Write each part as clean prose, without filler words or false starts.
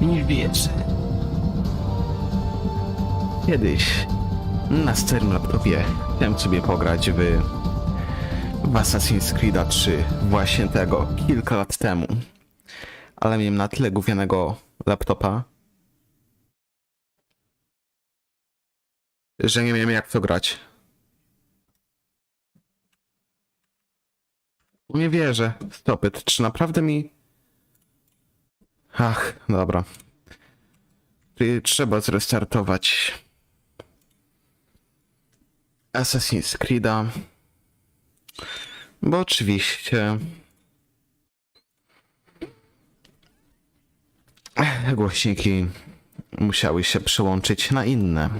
Nie wierzę. Kiedyś na starym laptopie chciałem sobie pograć w Assassin's Creed 3, właśnie tego, kilka lat temu. Ale miałem na tyle gównianego laptopa, że nie miałem jak w to grać. Nie wierzę. Stopyt, czy naprawdę mi... Ach, dobra. Trzeba zrestartować Assassin's Creed'a. Bo oczywiście głośniki musiały się przełączyć na inne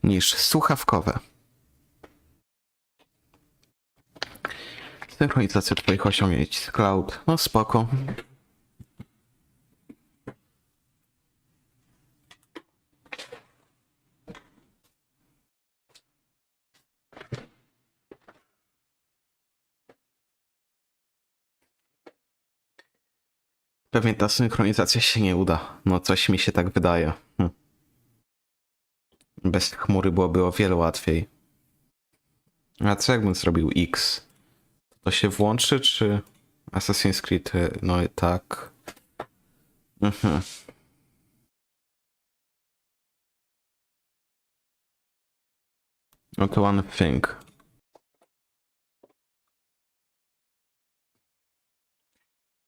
niż słuchawkowe. Synchronizacja twoich osiągnięć z cloud. No spoko. Pewnie ta synchronizacja się nie uda. No coś mi się tak wydaje. Bez chmury byłoby o wiele łatwiej. A co jakbym zrobił X? To się włączy, czy Assassin's Creed? No i tak. No to one thing.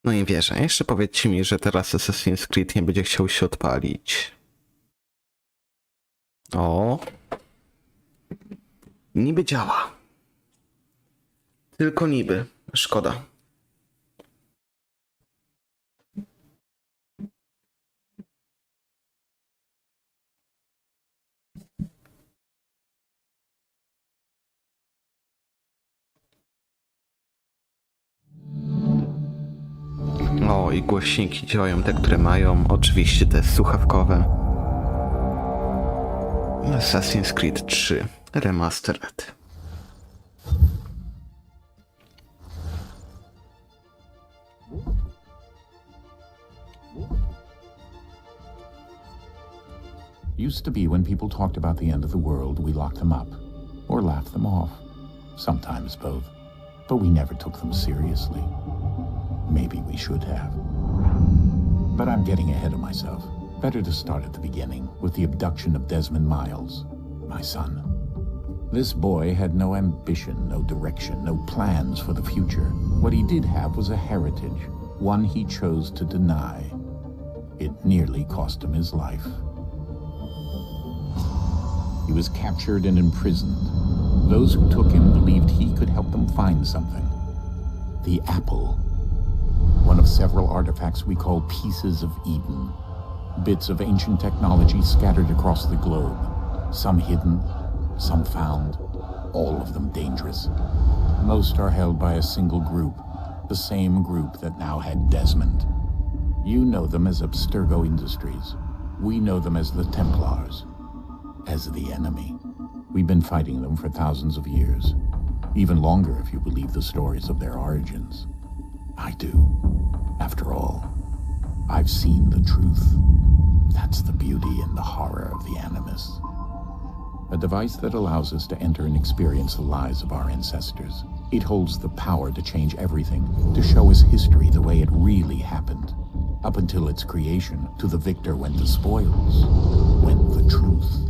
No nie wierzę. Jeszcze powiedzcie mi, że teraz Assassin's Creed nie będzie chciał się odpalić. O. Niby działa. Tylko niby. Szkoda. O, i głośniki działają te, które mają. Oczywiście te słuchawkowe. Assassin's Creed 3 Remastered. Used to be when people talked about the end of the world, we locked them up. Or laughed them off. Sometimes both. But we never took them seriously. Maybe we should have. But I'm getting ahead of myself. Better to start at the beginning, with the abduction of Desmond Miles, my son. This boy had no ambition, no direction, no plans for the future. What he did have was a heritage, one he chose to deny. It nearly cost him his life. He was captured and imprisoned. Those who took him believed he could help them find something. The apple. One of several artifacts we call pieces of Eden. Bits of ancient technology scattered across the globe. Some hidden, some found, all of them dangerous. Most are held by a single group, the same group that now had Desmond. You know them as Abstergo Industries. We know them as the Templars. As the enemy. We've been fighting them for thousands of years. Even longer if you believe the stories of their origins. I do. After all, I've seen the truth. That's the beauty and the horror of the Animus. A device that allows us to enter and experience the lives of our ancestors. It holds the power to change everything, to show us history the way it really happened. Up until its creation, to the victor went the spoils, went the truth.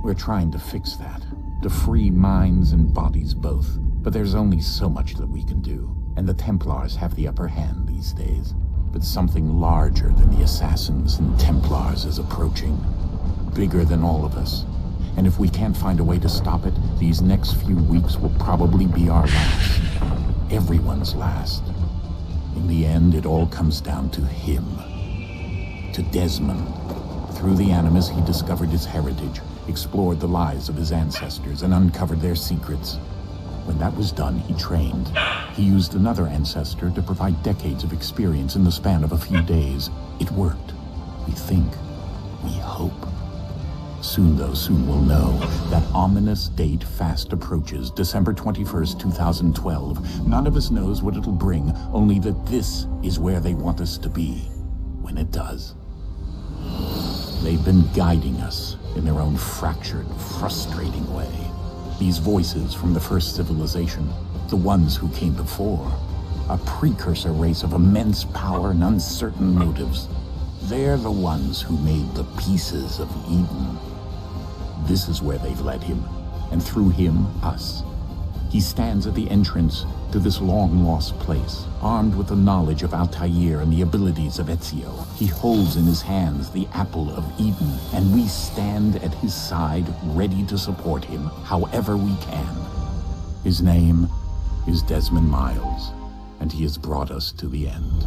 We're trying to fix that, to free minds and bodies both. But there's only so much that we can do, and the Templars have the upper hand these days. But something larger than the Assassins and Templars is approaching. Bigger than all of us. And if we can't find a way to stop it, these next few weeks will probably be our last. Everyone's last. In the end, it all comes down to him. To Desmond. Through the Animus, he discovered his heritage, explored the lives of his ancestors, and uncovered their secrets. When that was done, he trained. He used another ancestor to provide decades of experience in the span of a few days. It worked. We think. We hope. Soon, though, soon we'll know. That ominous date fast approaches, December 21st, 2012. None of us knows what it'll bring, only that this is where they want us to be. when it does. They've been guiding us in their own fractured, frustrating way. These voices from the first civilization, the ones who came before, a precursor race of immense power and uncertain motives. They're the ones who made the pieces of Eden. This is where they've led him, and through him, us. He stands at the entrance to this long-lost place, armed with the knowledge of Altair and the abilities of Ezio. He holds in his hands the apple of Eden, and we stand at his side, ready to support him however we can. His name is Desmond Miles, and he has brought us to the end.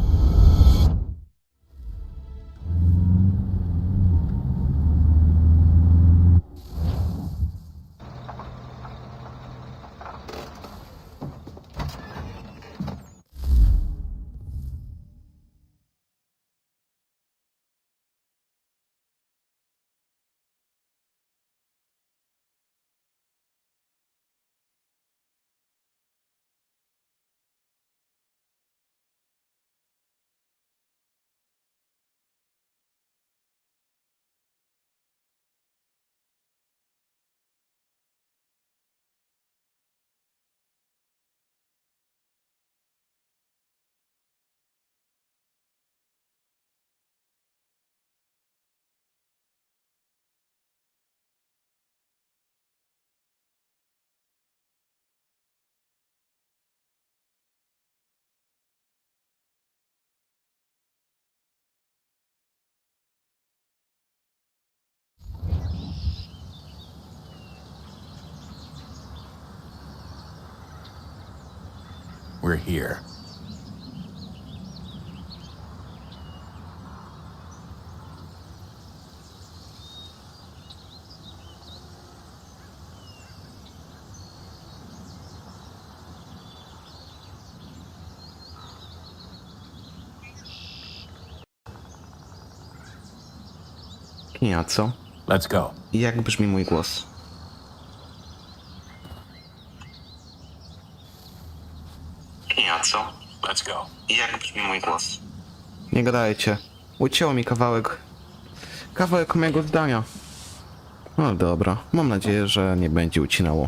We're here. Ja co? Let's go. Jak brzmi mój głos? Ja co? Let's go. Jak brzmi mój głos? Nie gadajcie. Ucięło mi kawałek mojego zdania. No dobra, mam nadzieję, że nie będzie ucinało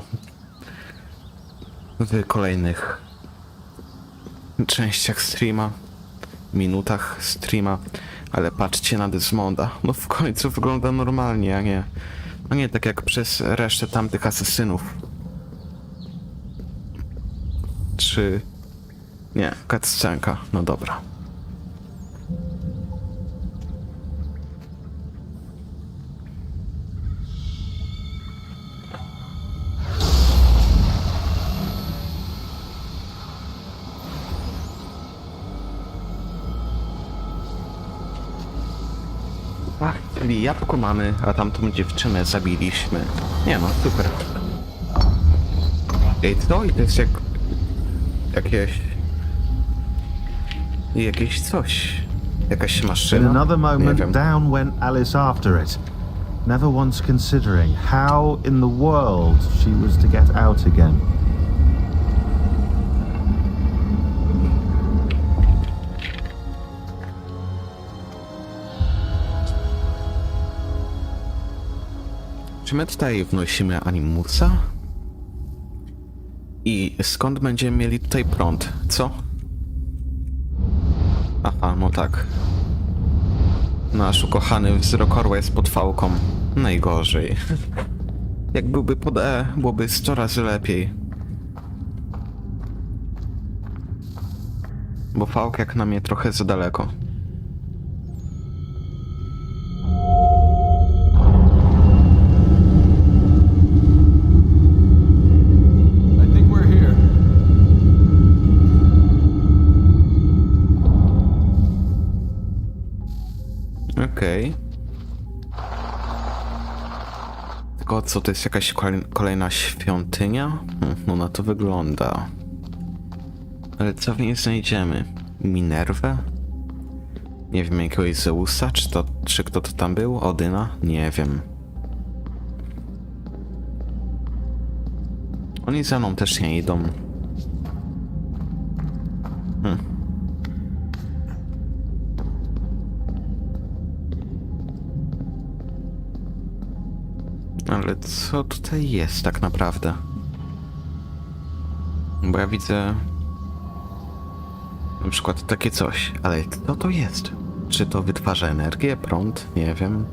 w kolejnych częściach streama, minutach streama, ale patrzcie na Desmonda. No w końcu wygląda normalnie, a nie tak jak przez resztę tamtych asesynów. Czy... Nie, cutscenka, no dobra. Ach, czyli jabłko mamy, a tamtą dziewczynę zabiliśmy. Nie no, super. Ej, to jest jak... Jakieś coś. Jakaś In maszyna? another Nie moment, wiem. down went Alice after it, never once considering how in the world she was to get out again. Czy my tutaj wnosimy animusa? I skąd będziemy mieli tutaj prąd, co? Aha, no tak. Nasz ukochany wzrok orła jest pod fałką. Najgorzej. Jak byłby pod E, byłoby 100 razy lepiej. Bo fałka jak na mnie trochę za daleko. I think we're here. Okej. Tylko co, to jest jakaś kolejna świątynia? No na to wygląda. Ale co w niej znajdziemy? Minerwę? Nie wiem, jakiegoś Zeusa? Czy kto to tam był? Odyna? Nie wiem. Oni za mną też nie idą. co tutaj jest tak naprawdę. Bo ja widzę na przykład takie coś, ale co to jest? Czy to wytwarza energię, prąd? Nie wiem.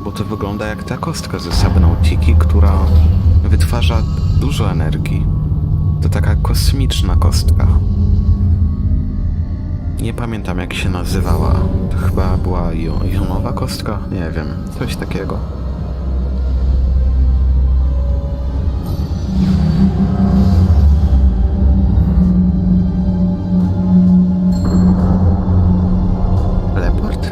Bo to wygląda jak ta kostka ze Subnautiki, która wytwarza dużo energii. To taka kosmiczna kostka. Nie pamiętam jak się nazywała. To chyba była jonowa kostka? Nie wiem. Coś takiego. Teleport?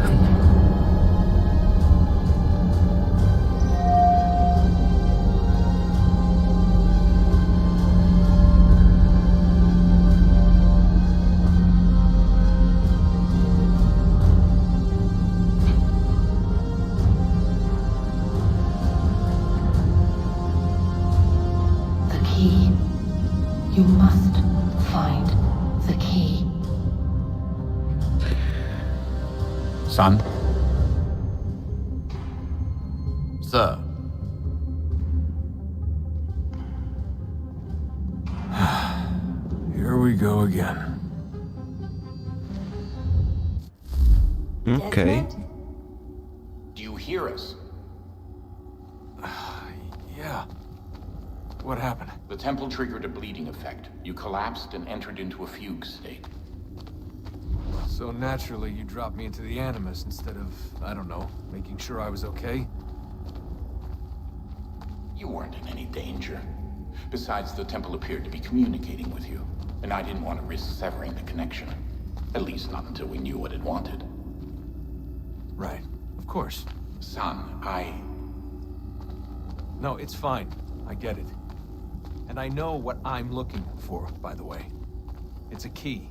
The key. You must find the key. Son? Sir. Here we go again. Okej. Desmond? Do you hear us? Yeah. What happened? The temple triggered a bleeding effect. You collapsed and entered into a fugue state. So naturally, you dropped me into the Animus instead of, I don't know, making sure I was okay? You weren't in any danger. Besides, the temple appeared to be communicating with you, and I didn't want to risk severing the connection. At least not until we knew what it wanted. Right. Of course. Son, No, it's fine. I get it. And I know what I'm looking for, by the way. It's a key.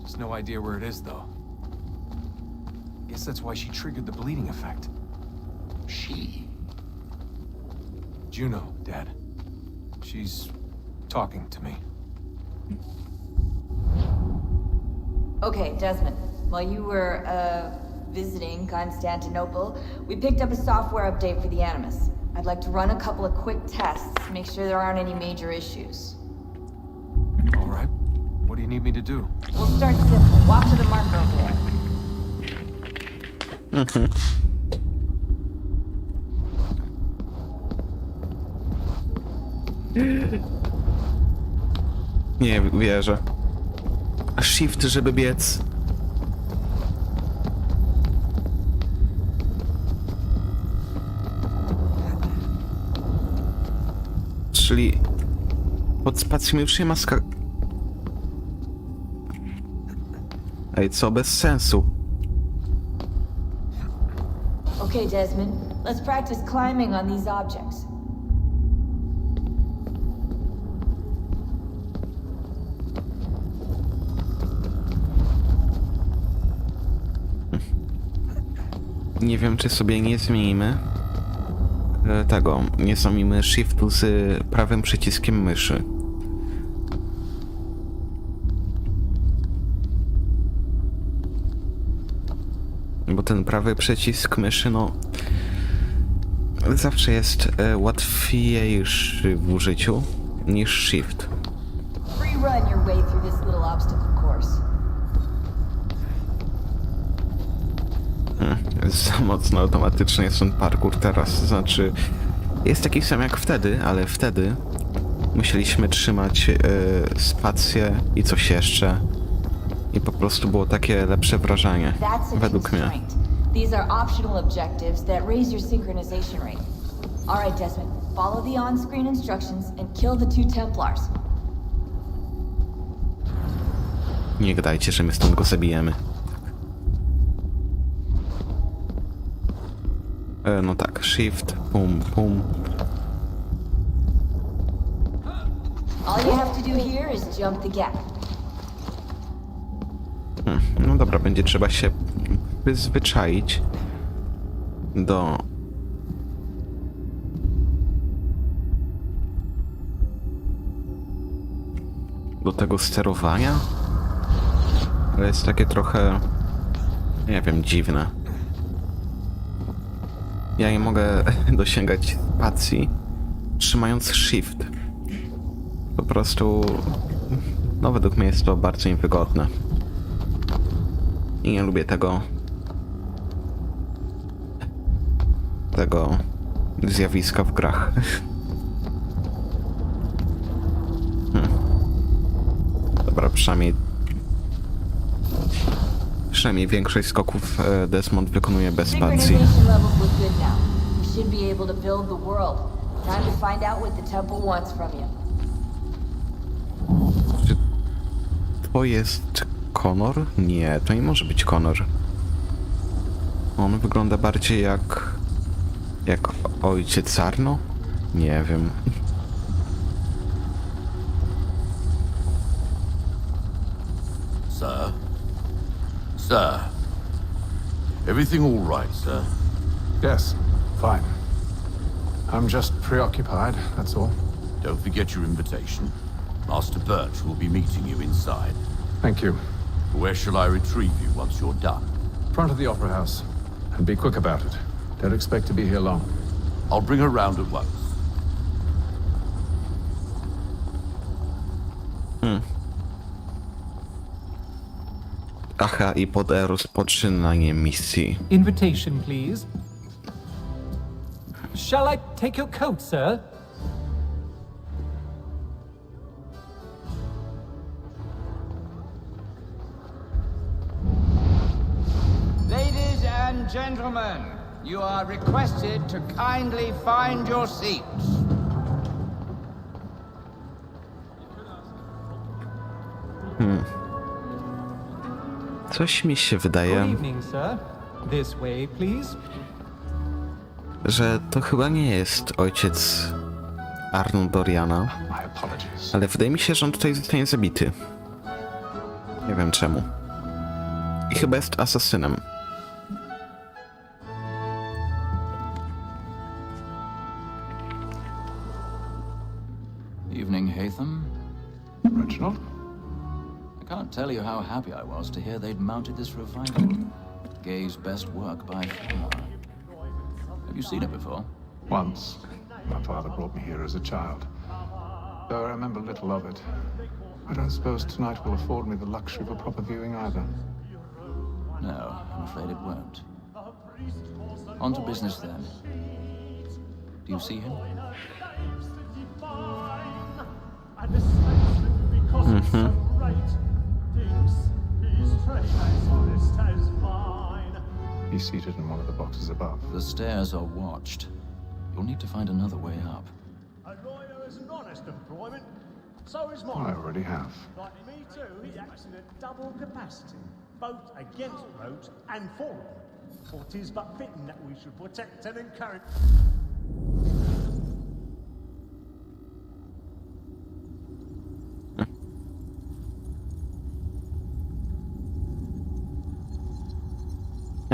Just no idea where it is, though. Guess that's why she triggered the bleeding effect. She? Juno, Dad. She's talking to me. Okay, Desmond. While you were, visiting Constantinople, we picked up a software update for the Animus. I'd like to run a couple of quick tests to make sure there aren't any major issues. All right. What do you need me to do? We'll start simple. Walk to the marker over there. Nie wierzę. Shift, żeby biec. Czyli pod spacją już nie ma Ej, co bez sensu. Okay, Desmond. Let's practice climbing on these objects. Nie wiem, czy sobie nie zmienimy tego. Nie zmienimy shiftu z prawym przyciskiem myszy. Bo ten prawy przycisk myszy, no, zawsze jest łatwiejszy w użyciu niż shift. Free run your way through this little obstacle course. Za mocno automatyczny jest ten parkour teraz. Znaczy, jest taki sam jak wtedy, ale wtedy musieliśmy trzymać spację i coś jeszcze. I po prostu było takie lepsze wrażenie, That's a według mnie. constraint. These are optional objectives that raise your synchronization rate. Alright, Desmond. Follow the on-screen instructions and kill the two Templars. Nie gadajcie, że my stąd go zabijemy. No tak, shift, pum, pum. All you have to do here is jump the gap. No dobra, będzie trzeba się przyzwyczaić do... do tego sterowania, ale jest takie trochę, nie wiem, dziwne. Ja nie mogę dosięgać spacji, trzymając shift. Po prostu, no według mnie jest to bardzo niewygodne. I nie lubię tego zjawiska w grach. Dobra, przynajmniej większość skoków Desmond wykonuje bez spacji. Synchronization levels look good now. We should be able to build the world. Time to find out what the temple wants from you. Czy to jest Connor? Nie, to nie może być Connor. On wygląda bardziej jak ojciec Arno? Nie wiem. Sir? Sir? Everything all right, sir? Yes, fine. I'm just preoccupied, that's all. Don't forget your invitation. Master Birch will be meeting you inside. Thank you. Where shall I retrieve you once you're done? Front of the Opera House. And be quick about it. Don't expect to be here long. I'll bring her round at once. Aha, i pod rozpoczynanie misji. Invitation, please. Shall I take your coat, sir? Ladies and gentlemen, you are requested to kindly find your seats. Coś mi się Good wydaje, evening, sir. This way, please. że to chyba nie jest ojciec Arno Doriana, My apologies. ale wydaje mi się, że on tutaj zostanie zabity. Nie wiem czemu. I chyba jest asasynem. Evening, Hatham. Reginald? I can't tell you how happy I was to hear they'd mounted this revival. Gay's best work by far. Have you seen it before? Once. My father brought me here as a child. Though I remember little of it. I don't suppose tonight will afford me the luxury of a proper viewing either. No, I'm afraid it won't. On to business then. Do you see him? He's seated in one of the boxes above. The stairs are watched. You'll need to find another way up. A lawyer is an honest employment. So is I mine. already have. Like me too, he acts in a double capacity, both against rogues and for them. For 'tis but fitting that we should protect and encourage.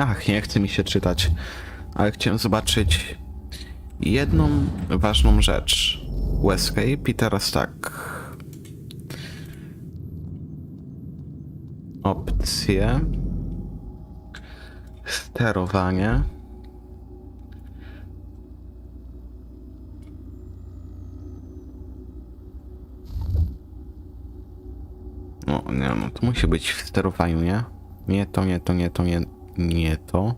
Ach, nie chce mi się czytać, ale chciałem zobaczyć jedną ważną rzecz. Escape i teraz tak. Opcje. Sterowanie. No, nie, no to musi być w sterowaniu, nie? Nie to, nie to, nie to, nie to.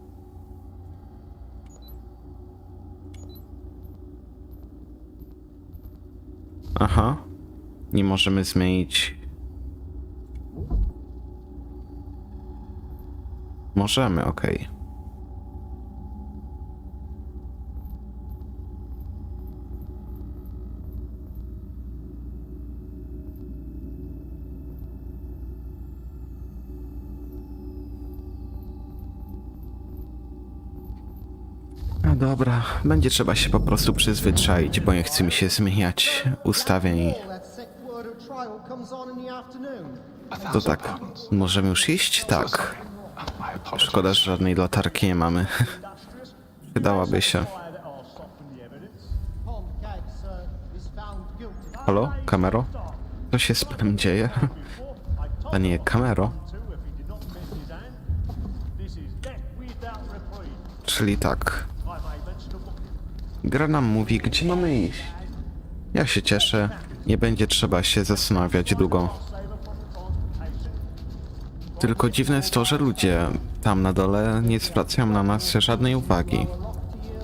Aha. Nie możemy zmienić. Możemy, okej. No dobra, będzie trzeba się po prostu przyzwyczaić, bo nie chce mi się zmieniać ustawień. To tak, możemy już iść? Tak. My apologies. Szkoda, że żadnej latarki nie mamy. Wydałaby się. Halo, kamero? Co się z panem dzieje? Panie kamero? Czyli tak. Gra nam mówi, gdzie mamy iść. Ja się cieszę. Nie będzie trzeba się zastanawiać długo. Tylko dziwne jest to, że ludzie tam na dole nie zwracają na nas żadnej uwagi.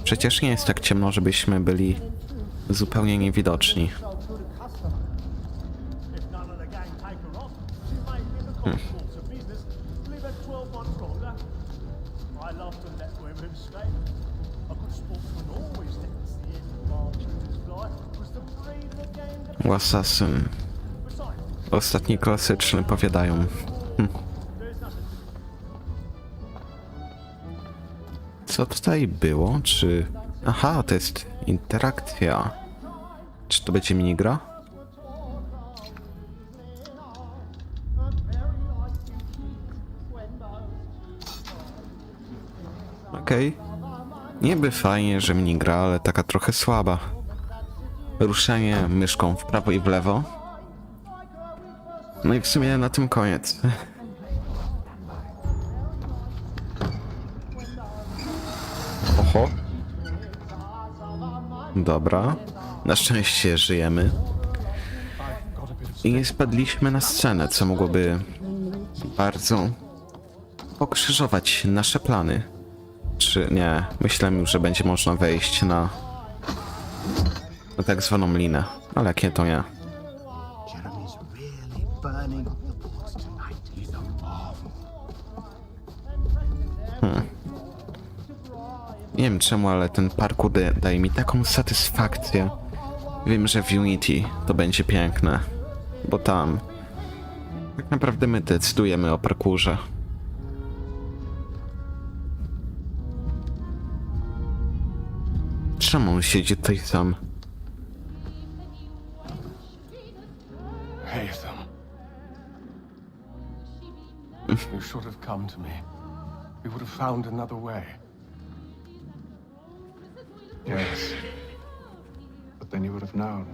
Przecież nie jest tak ciemno, żebyśmy byli zupełnie niewidoczni. Assassin. Ostatni klasyczny, powiadają. Co tutaj było? Czy... Aha, to jest interakcja. Czy to będzie minigra? Okej. Niby fajnie, że minigra, ale taka trochę słaba. Ruszanie myszką w prawo i w lewo. No i w sumie na tym koniec. Oho. Dobra. Na szczęście żyjemy. I nie spadliśmy na scenę, co mogłoby bardzo pokrzyżować nasze plany. Czy nie? Myślałem, że będzie można wejść na tak zwaną linę. Ale jakie to nie? Nie wiem czemu, ale ten parkour daje mi taką satysfakcję. Wiem, że w Unity to będzie piękne, bo tam tak naprawdę my decydujemy o parkurze. Czemu on siedzi tutaj sam? Hey, them. You should have come to me. We would have found another way. Yes. But then you would have known.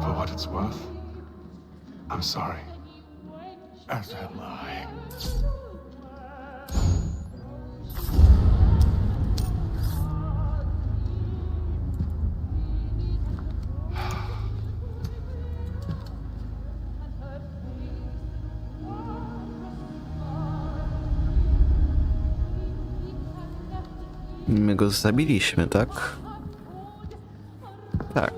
For what it's worth, I'm sorry. As am I. My go zabiliśmy, tak? Tak.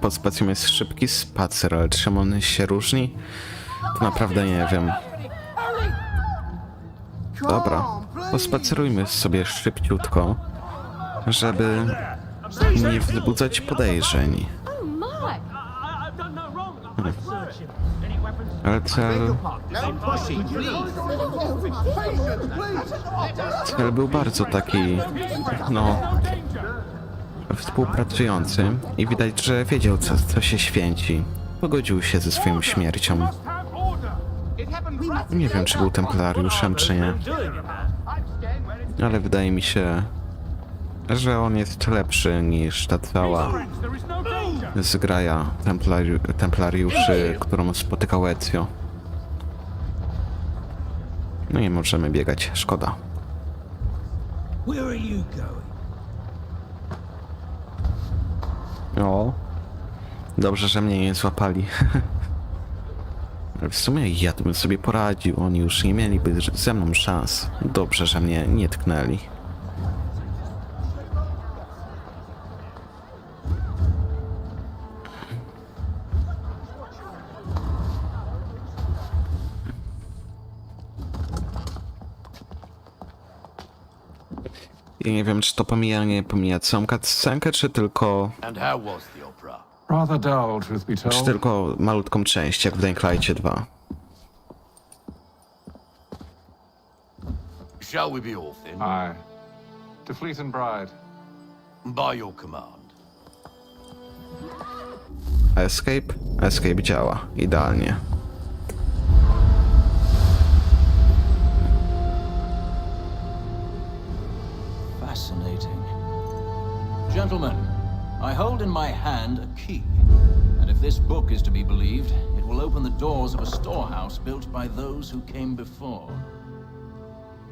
Pod spacją jest szybki spacer, ale czym on się różni? To naprawdę nie wiem. Dobra, pospacerujmy sobie szybciutko, żeby nie wzbudzać podejrzeń. Ale cel był bardzo taki, no, współpracujący i widać, że wiedział, co się święci. Pogodził się ze swoją śmiercią. Nie wiem, czy był templariuszem, czy nie. Ale wydaje mi się, że on jest lepszy niż ta cała zgraja templariuszy, którą spotykał Ezio. No nie możemy biegać, szkoda. O, dobrze, że mnie nie złapali. W sumie ja bym sobie poradził, oni już nie mieliby ze mną szans. Dobrze, że mnie nie tknęli. Ja nie wiem, czy to pomija całą cutscenkę, czy tylko... Rather dull, truth be told. Czy tylko malutką część, jak w Dying Lightie 2. Shall we be off then? Aye. To Fleet and Bride. By your command. Escape? Escape działa. Idealnie. Fascinating. Gentlemen, I hold in my hand a key. And if this book is to be believed, it will open the doors of a storehouse built by those who came before.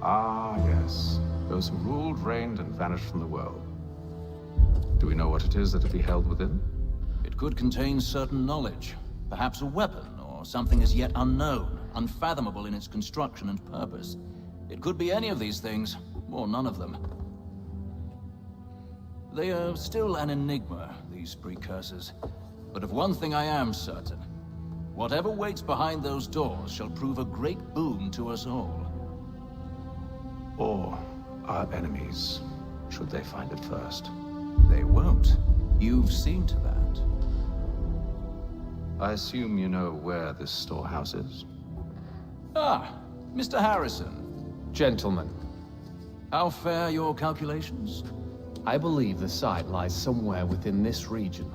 Ah, yes. Those who ruled, reigned, and vanished from the world. Do we know what it is that will be held within? It could contain certain knowledge, perhaps a weapon, or something as yet unknown, unfathomable in its construction and purpose. It could be any of these things, or none of them. They are still an enigma, these precursors. But of one thing I am certain. Whatever waits behind those doors shall prove a great boon to us all. Or our enemies, should they find it first? They won't. You've seen to that. I assume you know where this storehouse is? Ah, Mr. Harrison. Gentlemen, How fare your calculations? I believe the site lies somewhere within this region.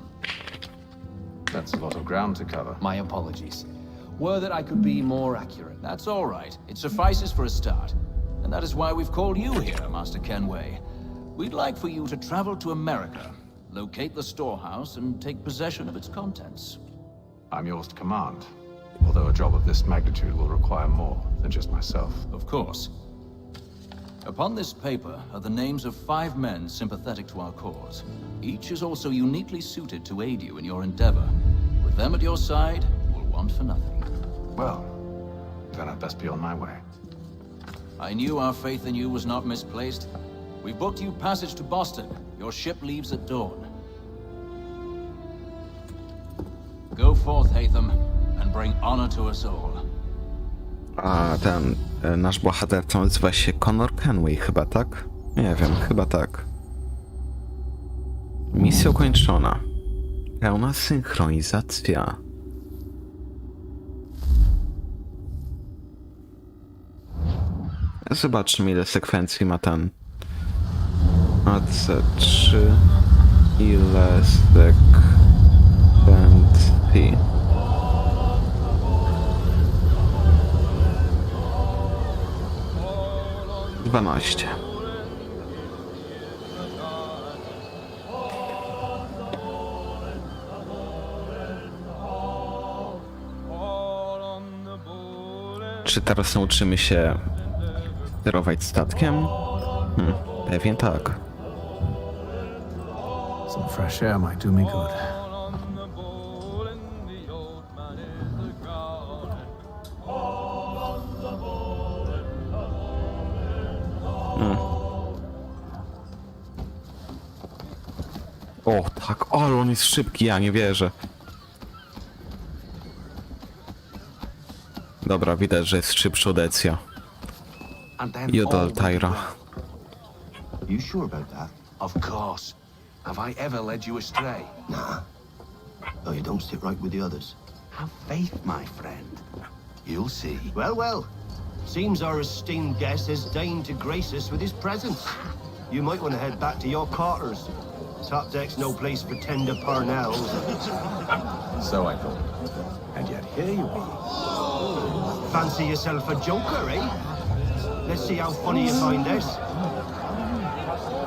That's a lot of ground to cover. My apologies. Were that I could be more accurate. That's all right. It suffices for a start. And that is why we've called you here, Master Kenway. We'd like for you to travel to America, locate the storehouse, and take possession of its contents. I'm yours to command, although a job of this magnitude will require more than just myself. Of course. Upon this paper are the names of 5 men sympathetic to our cause. Each is also uniquely suited to aid you in your endeavor. With them at your side, you will want for nothing. Well, then I'd best be on my way. I knew our faith in you was not misplaced. We booked you passage to Boston. Your ship leaves at dawn. Go forth, Hatham, and bring honor to us all. A ten nasz bohater to nazywa się Connor Kenway chyba, tak? Nie wiem, chyba tak. Misja ukończona. Pełna synchronizacja. Zobaczmy, ile sekwencji ma ten AC3. Ile sekwencji? Dwanaście. Czy teraz nauczymy się sterować statkiem? Pewnie tak. Some fresh air might do me good. O, tak, ale on jest szybki, ja nie wierzę. Dobra, widać, że jest szybszy od Ezja i od Altaira. You sure about that? Of course. Have I ever led you astray? Nah. No, you don't sit right with the others. Have faith, my friend. You'll see. Well, well. Seems our esteemed guest has deigned to grace us with his presence. You might want to head back to your quarters. Top deck's no place for tender parnells. So I thought. And yet here you are. Fancy yourself a joker, eh? Let's see how funny you find this.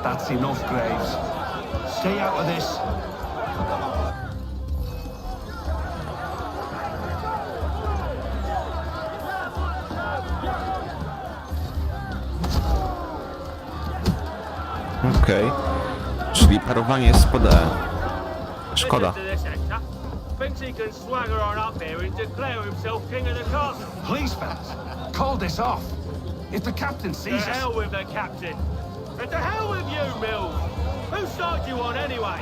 That's enough, Graves. Stay out of this. Okej. Czyli parowanie spod E. Szkoda. Thinks he can swagger on up here and declare himself king of the castle. Please, fellas, call this off. If the captain To sees us... hell with the captain. And to hell with you, Mills. Whose side you on anyway?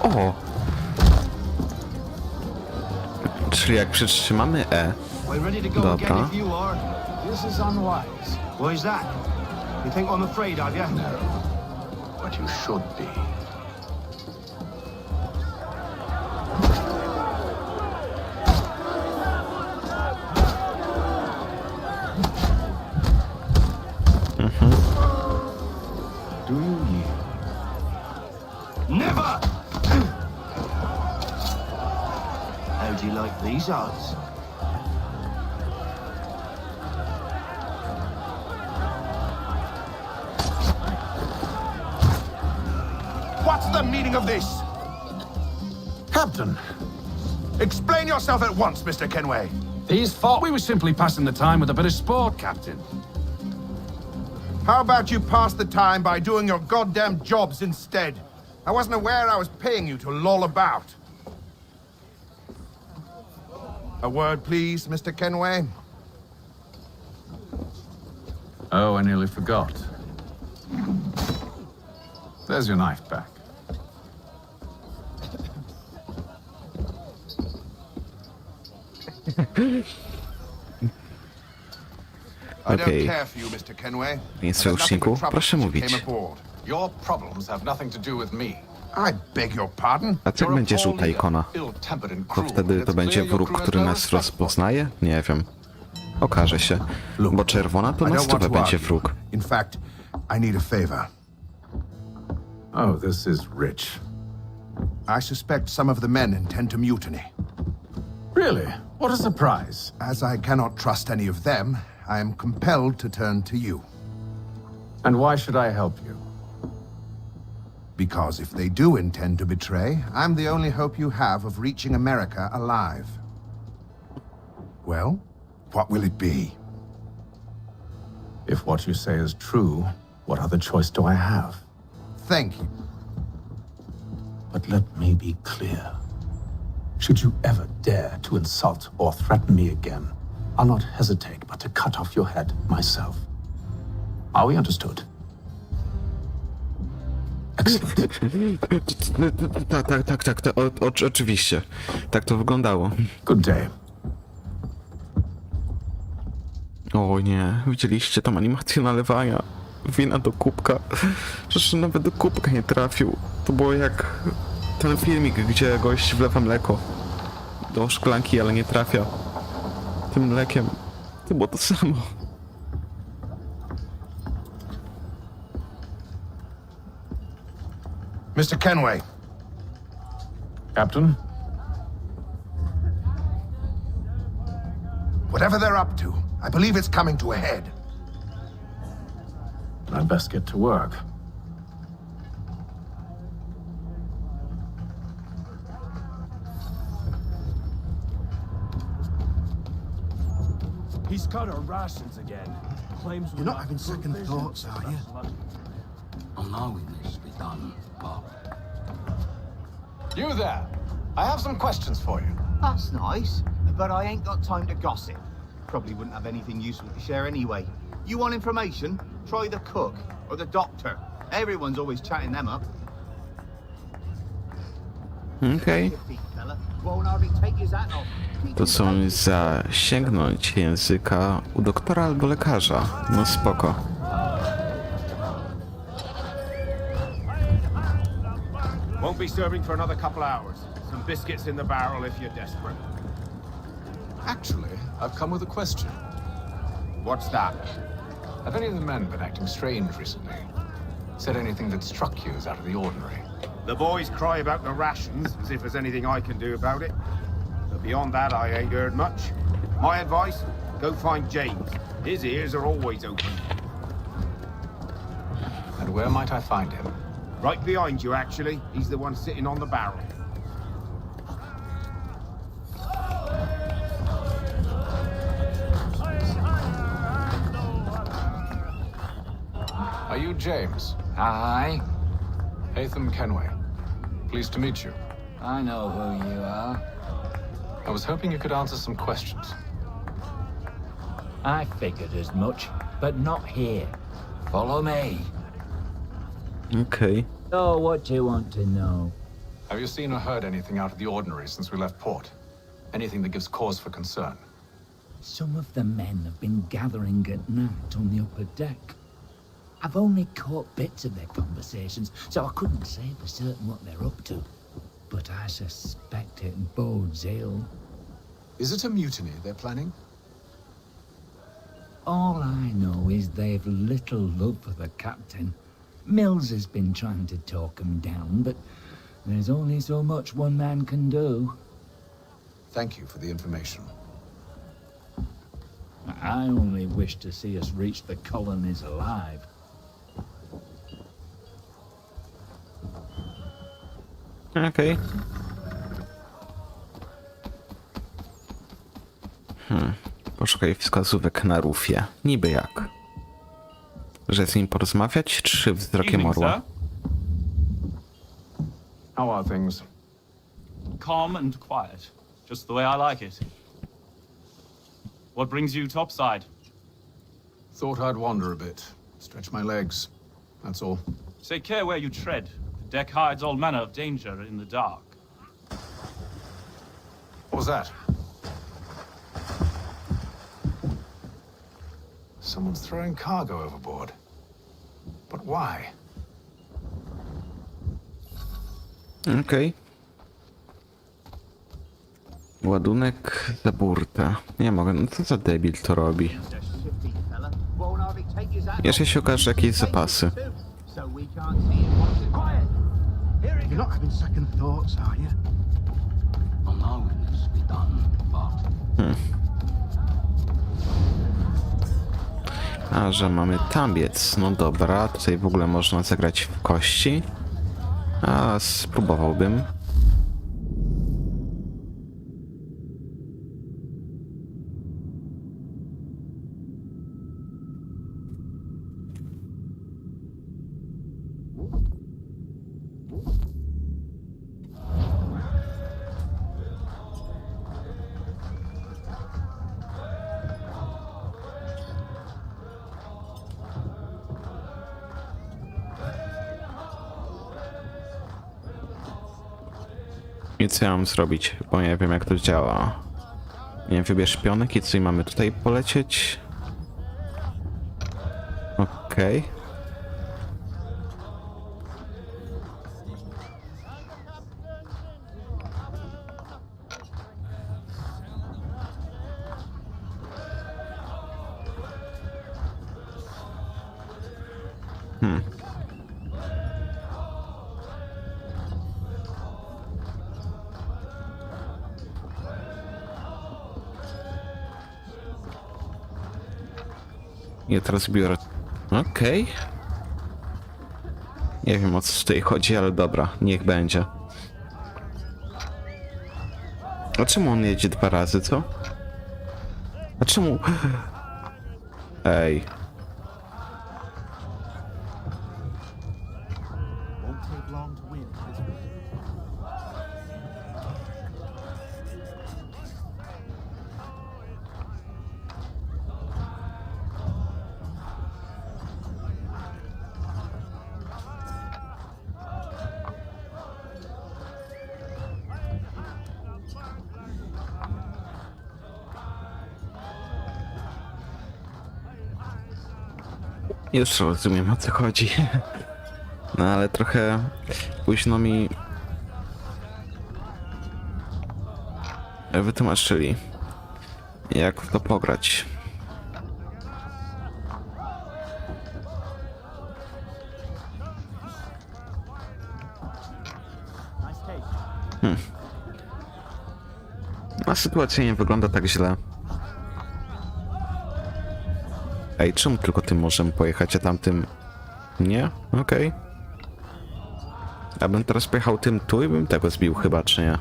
O! Czyli jak przytrzymamy E. We're ready to go again Dobra. if you are. This is unwise. Why's that? You think I'm afraid of you? No, but you should be. How'd you like these odds? What's the meaning of this? Captain, explain yourself at once, Mr. Kenway. These thought we were simply passing the time with a bit of sport, Captain. How about you pass the time by doing your goddamn jobs instead? I wasn't aware I was paying you to loll about. A word, please, Mr. Kenway. Oh, I nearly forgot. There's your knife back. I don't Okej. care for you, Mr. Kenway. Więc sojuszniku, proszę mówić. Your problems have nothing to do with me. I beg your pardon? A co jak będzie żółta ikona? To wtedy to będzie wróg, który nas rozpoznaje? Nie wiem. Okaże się. Bo czerwona to I na don't want stówę to będzie argue. wróg. In fact, I need a favor. Oh, this is rich. I suspect some of the men intend to mutiny. Really? What a surprise. As I cannot trust any of them, I am compelled to turn to you. And why should I help you? Because if they do intend to betray, I'm the only hope you have of reaching America alive. Well, what will it be? If what you say is true, what other choice do I have? Thank you. But let me be clear. Should you ever dare to insult or threaten me again, I'll not hesitate but to cut off your head myself. Are we understood? Excellent. Tak, oczywiście. Tak to wyglądało. Good day. O nie, widzieliście tam animację nalewania wina do kubka? Przecież nawet do kubka nie trafił. To było jak ten filmik, gdzie gość wlewa mleko do szklanki, ale nie trafia tym mlekiem. To było to samo. Mr. Kenway. Captain? Whatever they're up to, I believe it's coming to a head. I'd best get to work. He's got our rations again. Claims You're not having second thoughts, are you? I know it needs to be done, but... You there! I have some questions for you. That's nice, but I ain't got time to gossip. Probably wouldn't have anything useful to share anyway. You want information? Try the cook or the doctor. Everyone's always chatting them up. Okej. Won't hardly take his hat off. To są zasięgnąć języka u doktora albo lekarza. No spoko. Won't be serving for another couple hours. Some biscuits in the barrel if you're desperate. Actually, I've come with a question. What's that? Have any of the men been acting strange recently? Said anything that struck you as out of the ordinary? The boys cry about the rations, as if there's anything I can do about it. But beyond that, I ain't heard much. My advice, go find James. His ears are always open. And where might I find him? Right behind you, actually. He's the one sitting on the barrel. Are you James? Aye. Hatham Kenway. Pleased to meet you. I know who you are. I was hoping you could answer some questions. I figured as much, but not here. Follow me. Okej. So what do you want to know? Have you seen or heard anything out of the ordinary since we left port? Anything that gives cause for concern? Some of the men have been gathering at night on the upper deck. I've only caught bits of their conversations, so I couldn't say for certain what they're up to. But I suspect it bodes ill. Is it a mutiny they're planning? All I know is they've little love for the captain. Mills has been trying to talk him down, but there's only so much one man can do. Thank you for the information. I only wish to see us reach the colonies alive. Okej. Poszukaj wskazówek na rufie. Niby jak? Że z nim porozmawiać, czy wzrokiem orła? How are things? Calm and quiet. Just the way I like it. What brings you topside? Thought I'd wander a bit. Stretch my legs. That's all. Take care where you tread. The deck hides all manner of danger in the dark. What was that? Someone's throwing cargo overboard. But why? Okej. Ładunek za burtę. Nie mogę, no co za debil to robi? Jeszcze się okaże jakieś zapasy. You're not having second thoughts, are you? A, że mamy tambiec. No dobra, tutaj w ogóle można zagrać w kości. A, spróbowałbym. I co ja mam zrobić? Bo nie wiem jak to działa. Nie wiem, wybierz pionek i co i mamy tutaj polecieć? Okej. Ja teraz biorę... Okej. Nie wiem o co tutaj chodzi, ale dobra, niech będzie. A czemu on jedzie 2 razy, co? A czemu... Ej. Już rozumiem o co chodzi. No ale trochę późno mi wytłumaczyli, jak w to pograć. A sytuacja nie wygląda tak źle. Ej, czemu tylko tym możemy pojechać, a tamtym nie? Okej. Ja bym teraz pojechał tym tu i bym tego zbił chyba, czy nie?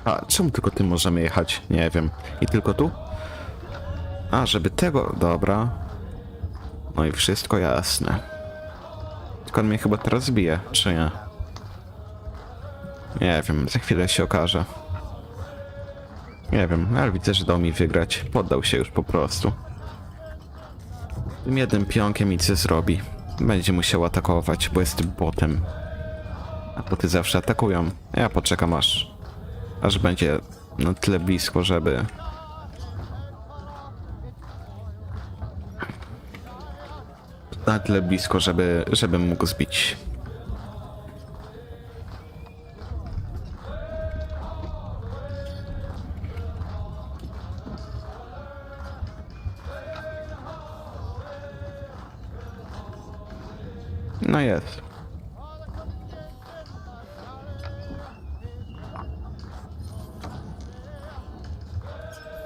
A czemu tylko tym możemy jechać? Nie wiem. I tylko tu? A, żeby tego... Dobra. No i wszystko jasne. Tylko on mnie chyba teraz bije, czy nie? Nie wiem, za chwilę się okaże. Nie wiem, ale widzę, że dał mi wygrać. Poddał się już po prostu. Tym jednym pionkiem nic nie zrobi. Będzie musiał atakować, bo jest botem. A boty zawsze atakują. Ja poczekam aż będzie na tyle blisko, żeby... Na tyle blisko, żeby mógł zbić. No jest.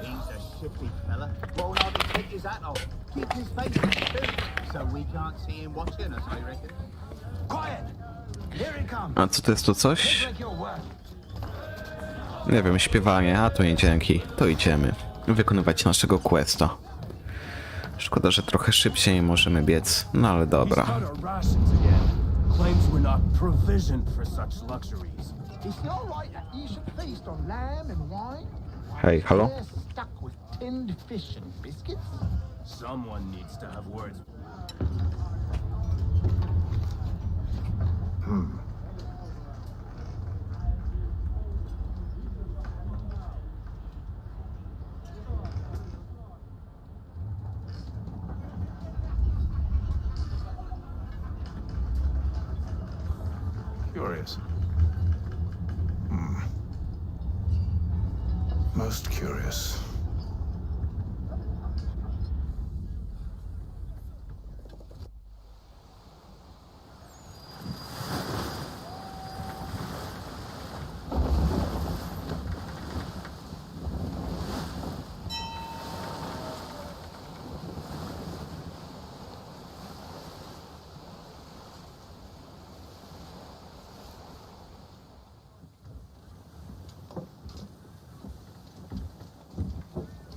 He's a shifty fella. Won't hardly take his hat off. Keeps his face in the boot, so we can't see him watching us, I reckon. Quiet! Here he comes. A co to jest tu coś? Nie wiem, śpiewanie, a to nie dzięki. To idziemy wykonywać naszego questa. Szkoda, że trochę szybciej możemy biec, no ale dobra. Claims we're not provisioned for such luxuries. Is it all right that you should feast on lamb and wine? Hej, halo? They're stuck with tinned fish and biscuits? Someone needs to have words. Curious. Most curious.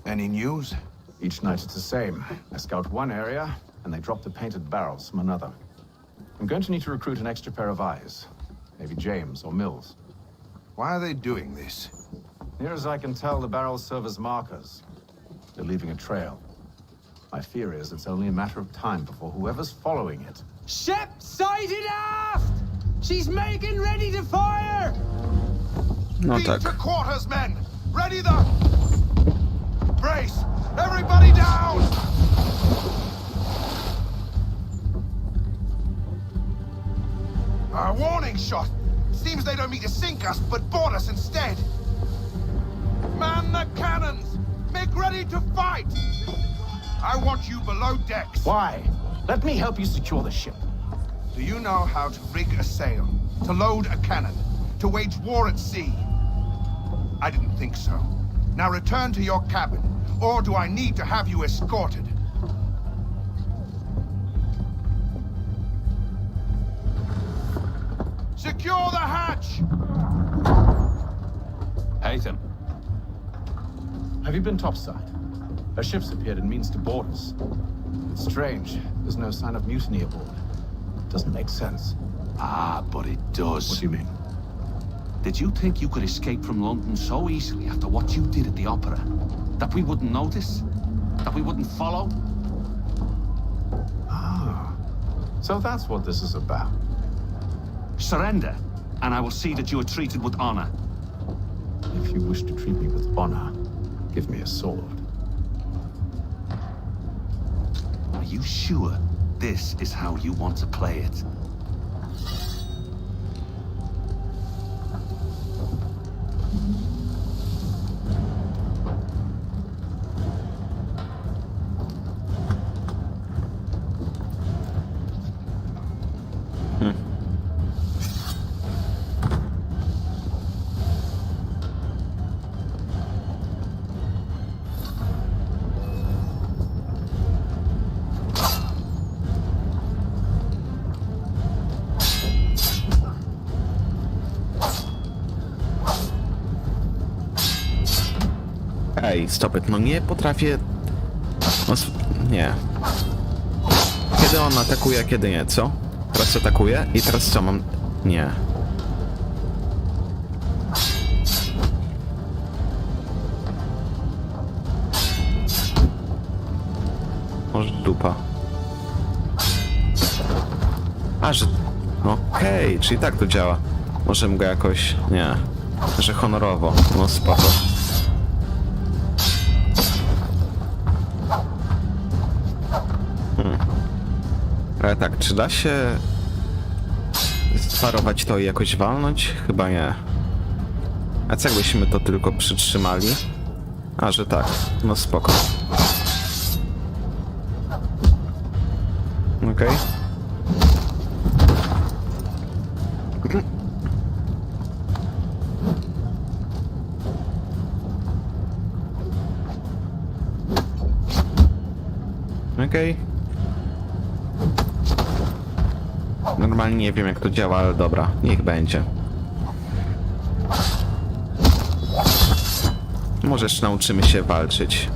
Any news? Each night it's the same. I scout one area, and they drop the painted barrels from another. I'm going to need to recruit an extra pair of eyes. Maybe James or Mills. Why are they doing this? Near as I can tell, the barrels serve as markers. They're leaving a trail. My fear is it's only a matter of time before whoever's following it... Ship sighted aft! She's making ready to fire! No Beat tak. to quarters, men! Ready the... Brace! Everybody down! A warning shot! Seems they don't mean to sink us, but board us instead! Man the cannons! Make ready to fight! I want you below decks. Why? Let me help you secure the ship. Do you know how to rig a sail? To load a cannon? To wage war at sea? I didn't think so. Now return to your cabin, or do I need to have you escorted? Secure the hatch! Haytham. Have you been topside? A ship's appeared and means to board us. It's strange. There's no sign of mutiny aboard. Doesn't make sense. Ah, but it does. What do you mean? Did you think you could escape from London so easily after what you did at the opera? That we wouldn't notice? That we wouldn't follow? Ah. So that's what this is about. Surrender, and I will see that you are treated with honor. If you wish to treat me with honor, give me a sword. Are you sure this is how you want to play it? Ej, stop it, no nie potrafię... No, nie. Kiedy on atakuje, a kiedy nie, co? Teraz atakuje i teraz co mam... Nie. czyli tak to działa. Możemy go jakoś... nie. Że honorowo. No spoko. Ale tak, czy da się sparować to i jakoś walnąć? Chyba nie. A co jakbyśmy to tylko przytrzymali? A, że tak. No spoko. Okej. Okej. Normalnie nie wiem jak to działa, ale dobra, niech będzie. Może jeszcze nauczymy się walczyć.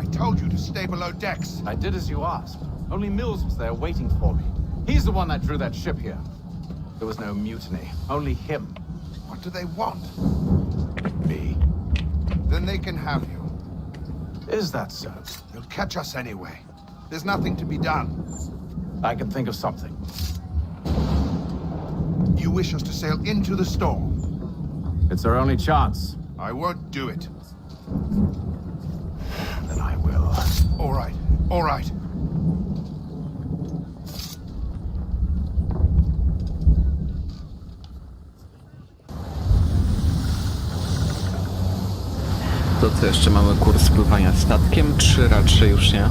I told you to stay below decks. I did as you asked. Only Mills was there waiting for me. He's the one that drew that ship here. There was no mutiny, only him. What do they want? Me. Then they can have you. Is that so? They'll catch us anyway. There's nothing to be done. I can think of something. You wish us to sail into the storm? It's our only chance. I won't do it. Then I will. All right, all right. To co, jeszcze mamy kurs pływania statkiem, czy raczej już nie?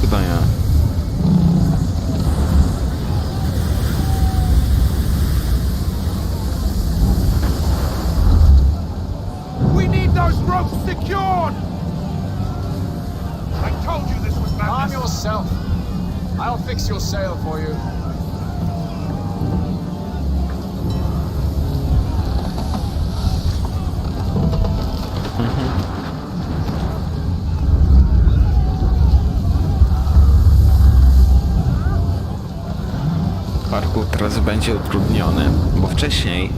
Chyba nie. We need those ropes secured! I told you this was madness. Arm yourself. I'll fix your sail for you. Parkour teraz będzie utrudniony, bo wcześniej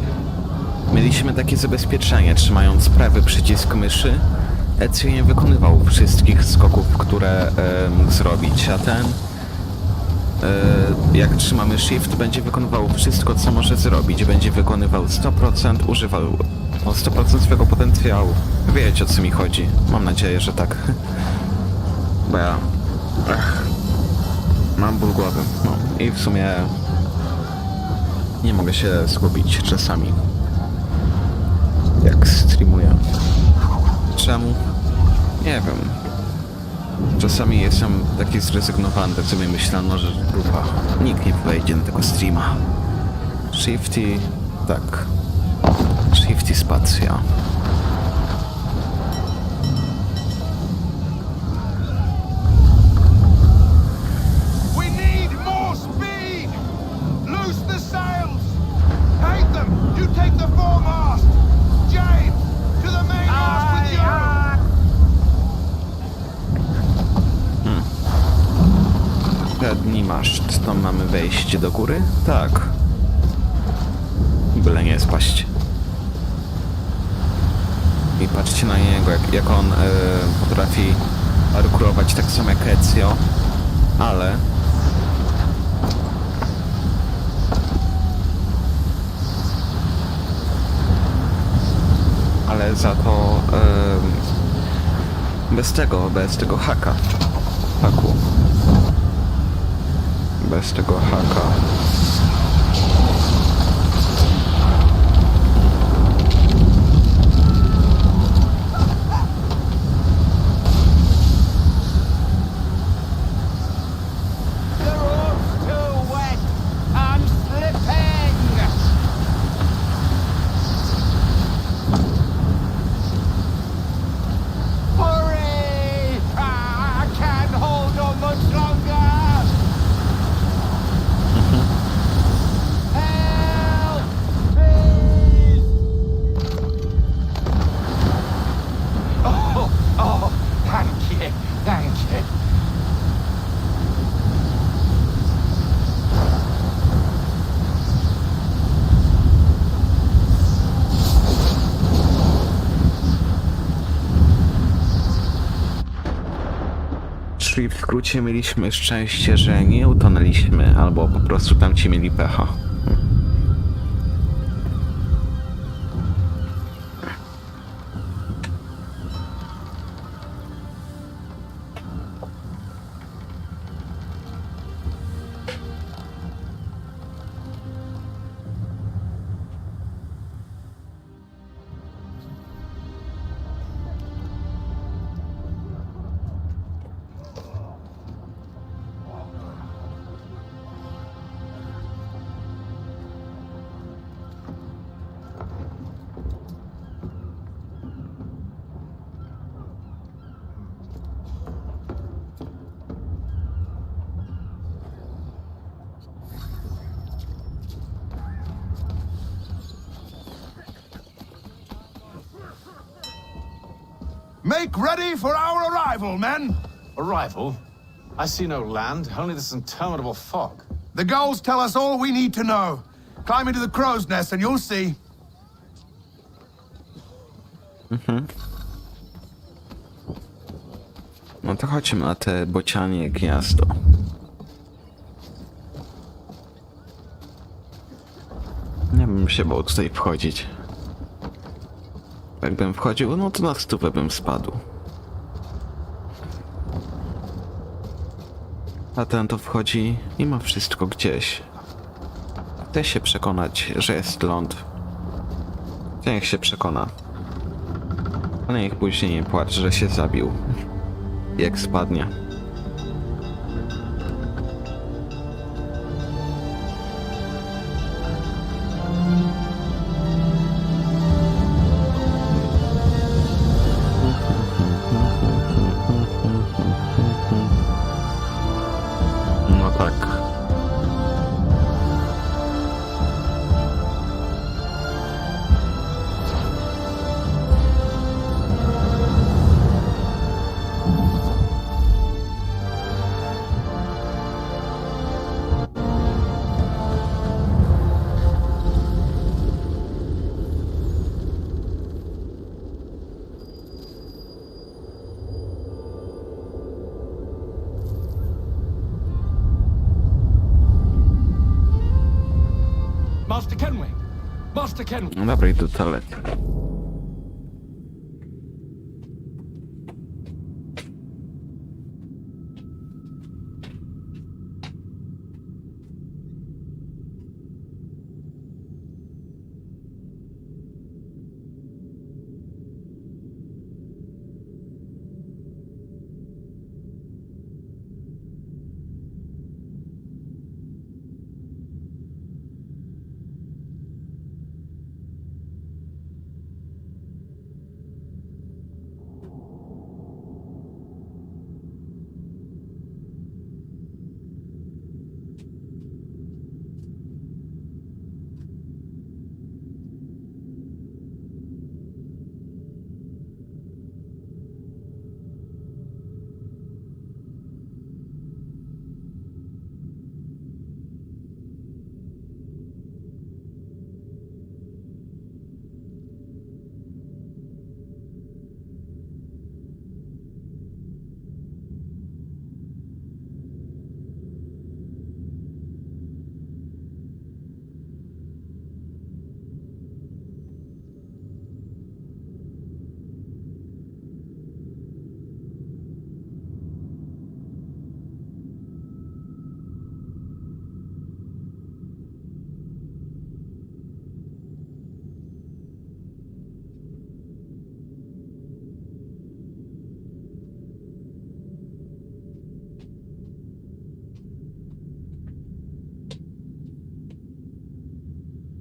mieliśmy takie zabezpieczenie, trzymając prawy przycisk myszy, Ezio nie wykonywał wszystkich skoków, które mógł zrobić, a ten jak trzymamy shift, będzie wykonywał wszystko, co może zrobić, będzie wykonywał 100%, używał 100% swojego potencjału. Wiecie, o co mi chodzi, mam nadzieję, że tak. Bo ja... mam ból głowy, no i w sumie nie mogę się zgubić czasami, jak streamuję. Czemu? Nie wiem. Czasami jestem taki zrezygnowany, tak sobie myślę, no, że grupa, nikt nie wejdzie na tego streama. Shifty, tak. Shifty spacja. We need more speed! Loose the sails! Hate them! You take the foremast! James, to the mainmast with you! Gadni maszt, to mamy wejście do góry? Tak. Byle nie spaść. I patrzcie na niego, jak on potrafi parkurować tak samo jak Ezio, ale za to bez tego haka. Haku. Bez tego haka. Czyli w skrócie mieliśmy szczęście, że nie utonęliśmy, albo po prostu tamci mieli pecha. Make ready for our arrival, men! Arrival? I see no land, only this interminable fog. The gulls tell us all we need to know. Climb into the crow's nest and you'll see. No to chodźmy na te bocianie gniazdo. Nie bym się bał tutaj wchodzić. Jakbym wchodził, no to na stówę bym spadł. A ten to wchodzi i ma wszystko gdzieś. Chce się przekonać, że jest ląd. Niech się przekona. Ale niech później nie płacz, że się zabił. Jak spadnie. No tak. Master Kenway! Master Kenway! No dobra, idę do toalety.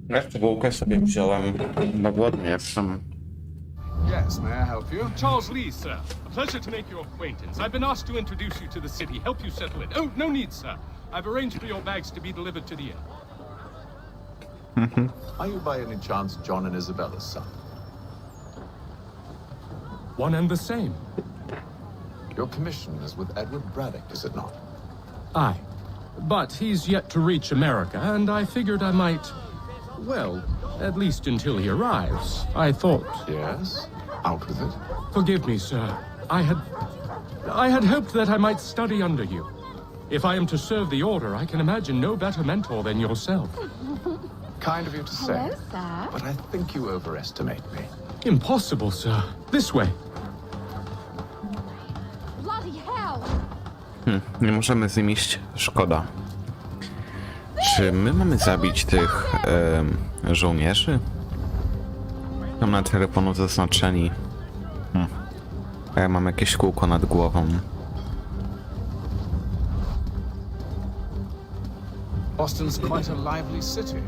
Jeszcze bułkę sobie wziąłem, na głodnie jestem. Yes, may I help you? Charles Lee, sir. A pleasure to make your acquaintance. I've been asked to introduce you to the city, help you settle it. Oh, no need, sir. I've arranged for your bags to be delivered to the inn. Are you by any chance John and Isabella's son? One and the same. Your commission is with Edward Braddock, is it not? Aye. But he's yet to reach America, and I figured I might... Well, at least until he arrives. I thought... Yes? Out with it. Forgive me, sir. I had... I had hoped that I might study under you. If I am to serve the Order, I can imagine no better mentor than yourself. Kind of you to say. Hello, sir. But I think you overestimate me. Impossible, sir. This way. Bloody hell! Nie możemy z nim iść. Szkoda. Czy my mamy zabić tych żołnierzy? Mam na telefonu zaznaczeni. A ja mam jakieś kółko nad głową. Boston's quite a lively city.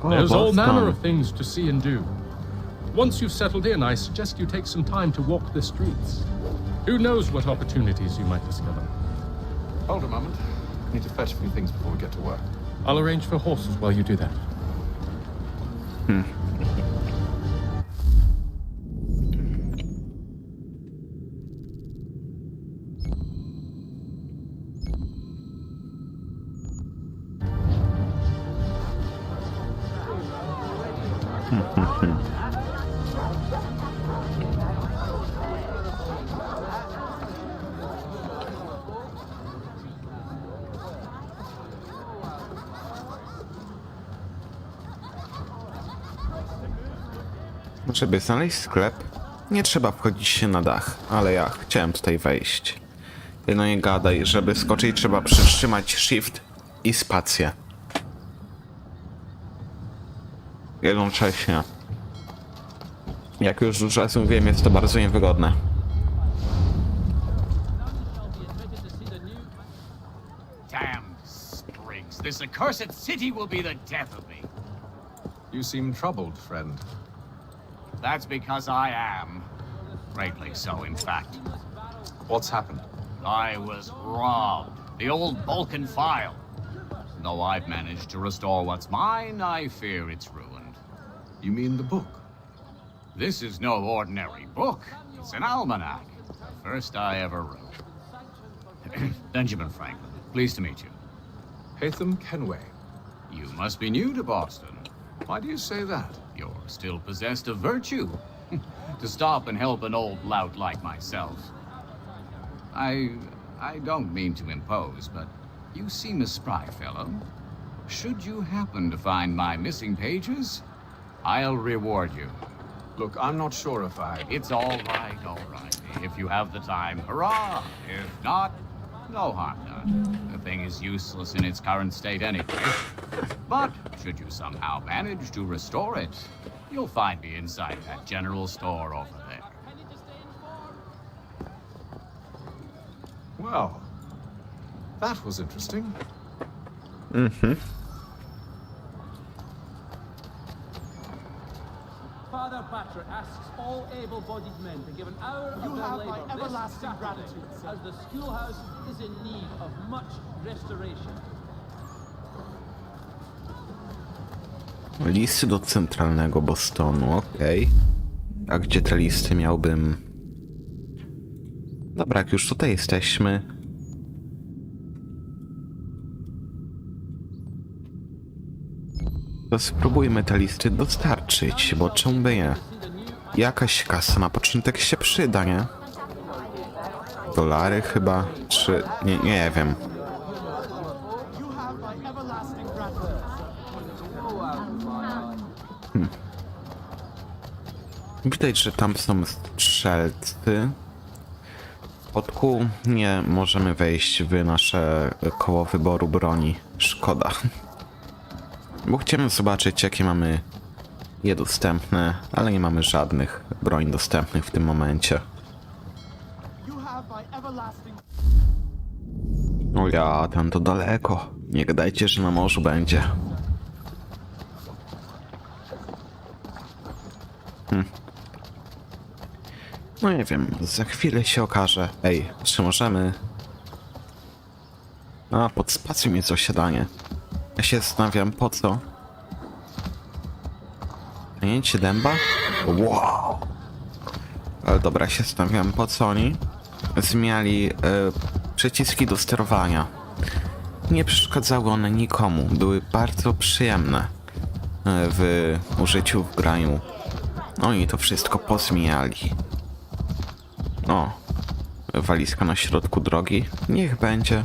There's all manner of things to see and do. Once you've settled in, I suggest you take some time to walk the streets. Who knows what opportunities you might discover. Hold a moment. I need to fetch a few things before we get to work. I'll arrange for horses while you do that. Żeby znaleźć sklep, nie trzeba wchodzić się na dach, ale ja chciałem tutaj wejść. No nie gadaj, żeby skoczyć trzeba przytrzymać Shift i spację. Jednocześnie. Jak już dużo razy mówiłem, jest to bardzo niewygodne. Damned sprigs. This accursed city will be the death of me. You seem troubled, friend. That's because I am. Greatly so, in fact. What's happened? I was robbed. The old Balkan file. Though I've managed to restore what's mine, I fear it's ruined. You mean the book? This is no ordinary book. It's an almanac. The first I ever wrote. Benjamin Franklin, pleased to meet you. Hatham Kenway. You must be new to Boston. Why do you say that? You're still possessed of virtue. To stop and help an old lout like myself. I don't mean to impose, but you seem a spry fellow. Should you happen to find my missing pages, I'll reward you. Look, I'm not sure if I... It's all right, all right. If you have the time, hurrah! If not, no harm done. The thing is useless in its current state anyway. But should you somehow manage to restore it, you'll find me inside that general store over there. Well, that was interesting. Father Patrick asks all able-bodied men to give an hour of their labor this Saturday, as the schoolhouse is in need of much restoration. Listy do centralnego Bostonu, okej. A gdzie te listy miałbym... Dobra, jak już tutaj jesteśmy... To spróbujmy te listy dostarczyć, bo czemu by nie? Jakaś kasa na początek się przyda, nie? Dolary chyba, czy... Nie wiem. Widać, że tam są strzelcy. W środku nie możemy wejść w nasze koło wyboru broni. Szkoda. Bo chciałem zobaczyć, jakie mamy je dostępne, ale nie mamy żadnych broń dostępnych w tym momencie. O ja, tam to daleko. Nie gadajcie, że na morzu będzie. No nie wiem, za chwilę się okaże. Ej, czy możemy... A, pod spacją jest osiadanie. Ja się zastanawiam, po co? Pojęcie dęba? Wow! Ale dobra, ja się zastanawiam, po co oni zmieniali przyciski do sterowania. Nie przeszkadzały one nikomu. Były bardzo przyjemne w użyciu, w graniu. Oni to wszystko pozmieniali. O, Walizka na środku drogi. Niech będzie.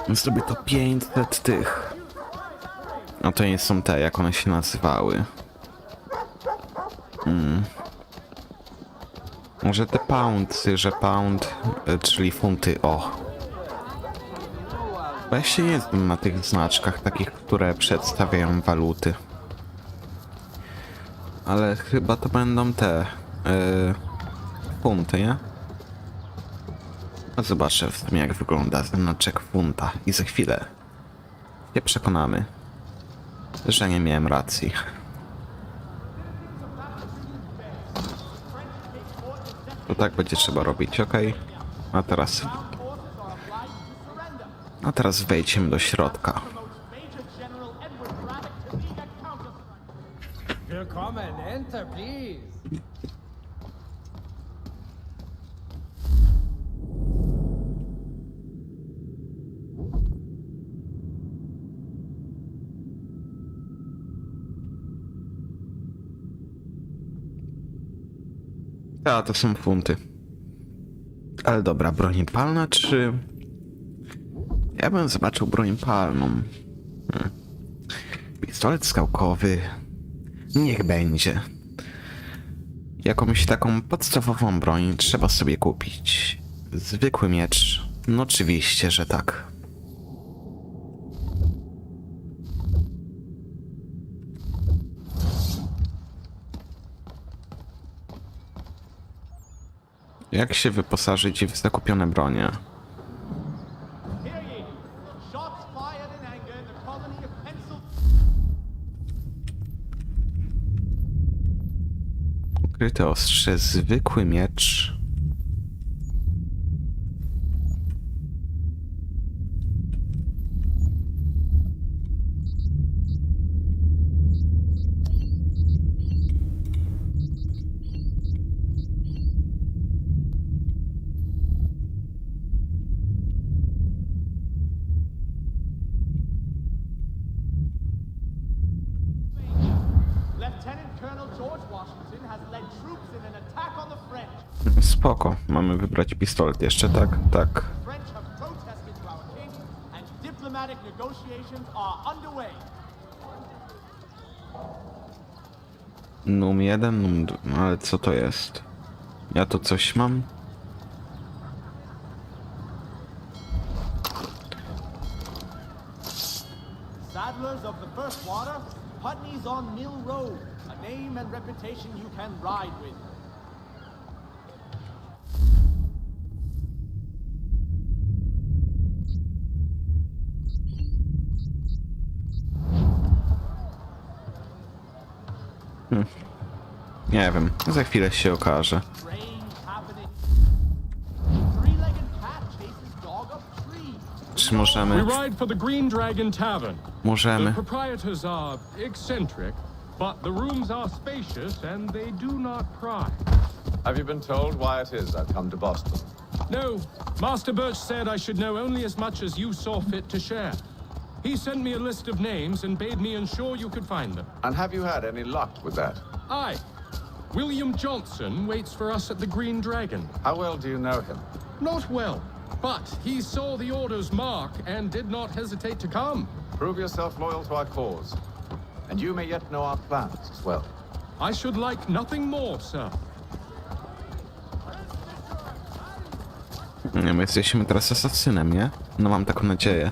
Zrobię to 500 tych. No to nie są te, jak one się nazywały. Może te poundsy, że pound, czyli funty, o. Bo ja się nie znam na tych znaczkach, takich, które przedstawiają waluty. Ale chyba to będą te funty, nie? No zobaczę w tym, jak wygląda znaczek funta i za chwilę się przekonamy, że nie miałem racji. To tak będzie trzeba robić, ok? A teraz wejdźmy do środka. Willkommen, enter, please. A, to są funty. Ale dobra, broń palna czy... Ja bym zobaczył broń palną. Pistolet skałkowy. Niech będzie. Jakąś taką podstawową broń trzeba sobie kupić. Zwykły miecz. No oczywiście, że tak. Jak się wyposażyć w zakupione bronie? Ukryte ostrze, zwykły miecz. Spoko, mamy wybrać pistolet jeszcze, tak? Tak. Num 1, num 2, ale co to jest? Ja tu coś mam? Saddlers of the first water, Putney's on Mill Road, a name and reputation you can ride with. Nie wiem, za chwilę się okaże. Czy możemy? We ride for the Green Dragon Tavern. Możemy. The proprietors are eccentric, but the rooms are spacious and they do not pry. Have you been told why it is I've come to Boston? No, Master Birch said I should know only as much as you saw fit to share. He sent me a list of names and bade me ensure you could find them. And have you had any luck with that? Aye. William Johnson waits for us at the Green Dragon. How well do you know him? Not well, but he saw the order's mark and did not hesitate to come. Prove yourself loyal to our cause. And you may yet know our plans as well. I should like nothing more, sir. Nie, my jesteśmy teraz asasynem, nie? No mam taką nadzieję.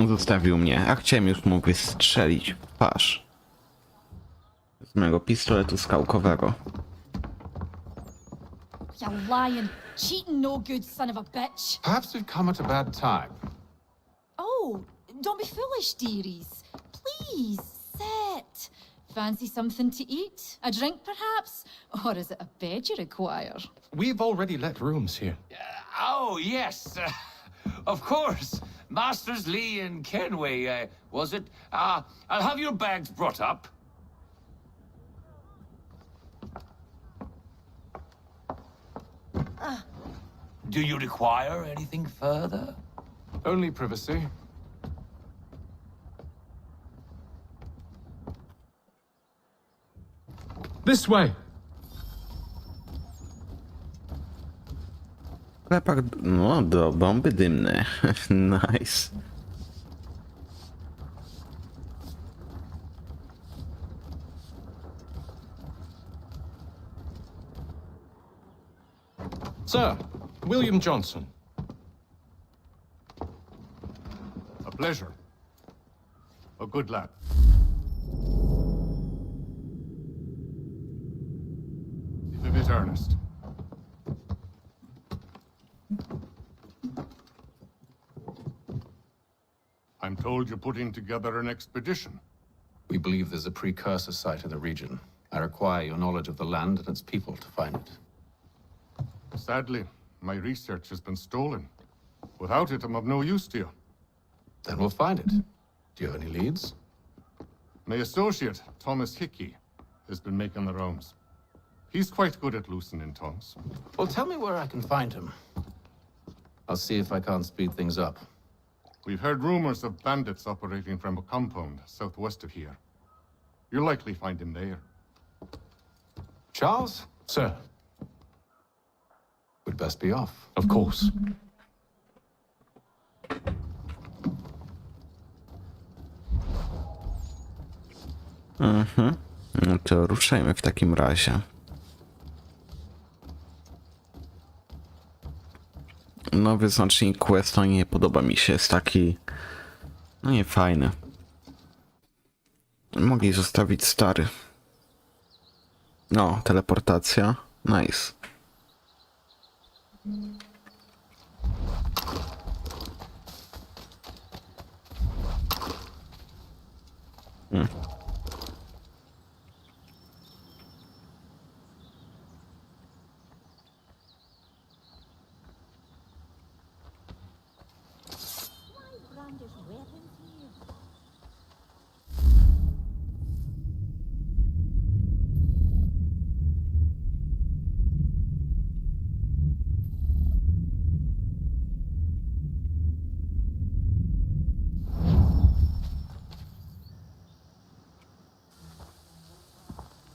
Zostawił mnie, a chciałem już mu wystrzelić w twarz. Z mojego pistoletu skałkowego. You lying, cheating, no good son of a bitch. Perhaps we've come at a bad time. Oh, don't be foolish, dearies. Please, sit. Fancy something to eat? A drink, perhaps? Or is it a bed you require? We've already let rooms here. Oh, yes. Of course. Masters Lee and Kenway, was it? I'll have your bags brought up. Do you require anything further? Only privacy. This way! Lepak, no, do bomby dymne. Nice. Sir, William Johnson. A pleasure. A good lad. If a bit earnest. I'm told you're putting together an expedition. We believe there's a precursor site in the region. I require your knowledge of the land and its people to find it. Sadly, my research has been stolen. Without it, I'm of no use to you. Then we'll find it. Do you have any leads? My associate, Thomas Hickey, has been making the rounds. He's quite good at loosening tongues. Well, tell me where I can find him. I'll see if I can't speed things up. We've heard rumors of bandits operating from a compound southwest of here. You'll likely find him there. Charles? Sir. We'd best be off. Of course. No to ruszajmy w takim razie. Nowy znacznik questa nie podoba mi się, jest taki... no nie fajny. Mogli zostawić stary. No, teleportacja. Nice.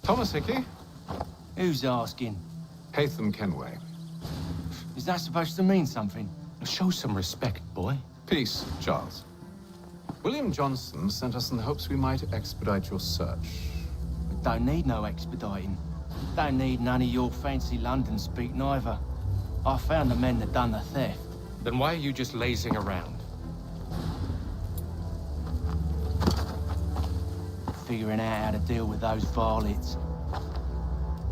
Thomas Hickey? Who's asking? Haytham Kenway. Is that supposed to mean something? Show some respect, boy. Peace, Charles. William Johnson sent us in the hopes we might expedite your search. We don't need no expediting. Don't need none of your fancy London speak neither. I found the men that done the theft. Then why are you just lazing around? Figuring out how to deal with those varlets.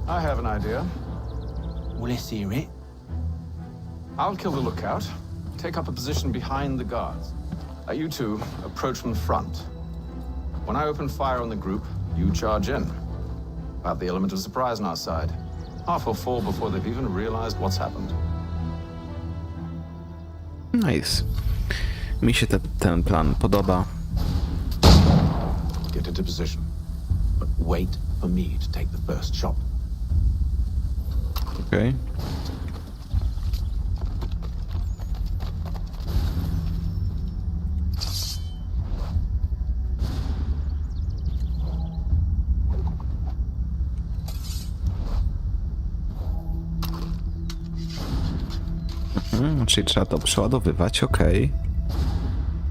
I have an idea. Well, let's hear it. I'll kill the lookout, take up a position behind the guards. You two approach from the front. When I open fire on the group, you charge in. Have the element of surprise on our side. Half will fall before they've even realized what's happened. Nice. Mi się ten plan podoba. Get into position. But wait for me to take the first shot. Okay. Czyli trzeba to przeładowywać, okej.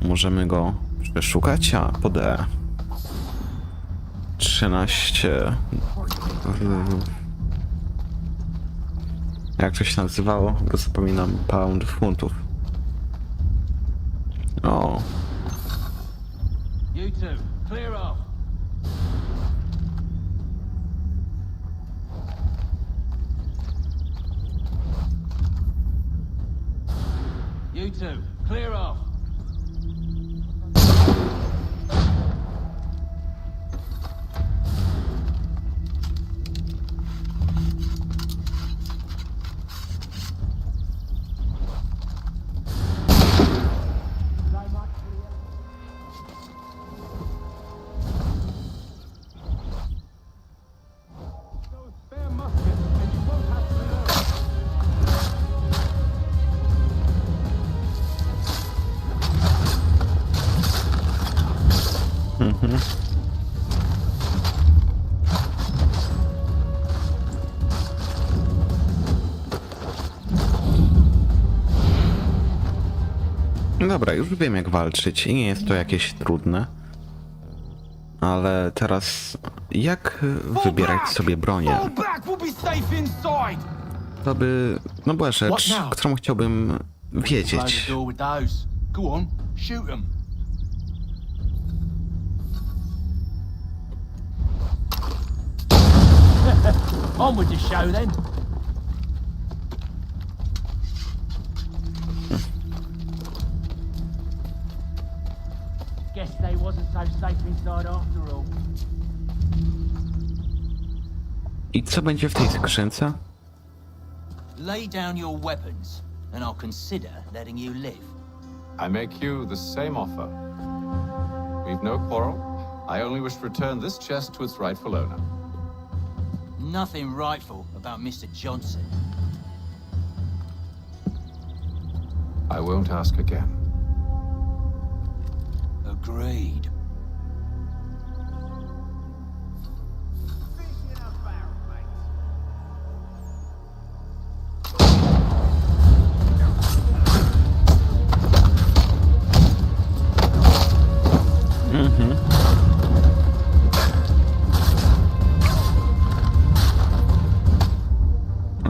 Możemy go przeszukać, a pod E. 13... Jak to się nazywało? Bo zapominam, pound funtów. O. You two, clear off. to. Clear off. Dobra, już wiem jak walczyć i nie jest to jakieś trudne. Ale teraz jak wybierać sobie bronię? To by... no była rzecz, którą chciałbym wiedzieć. On with the show then. Guess they wasn't so safe inside after all. I co będzie w tej skrzynce? Lay down your weapons, and I'll consider letting you live. I make you the same offer. We've no quarrel. I only wish to return this chest to its rightful owner. Nothing rightful about Mr. Johnson. I won't ask again. Agreed.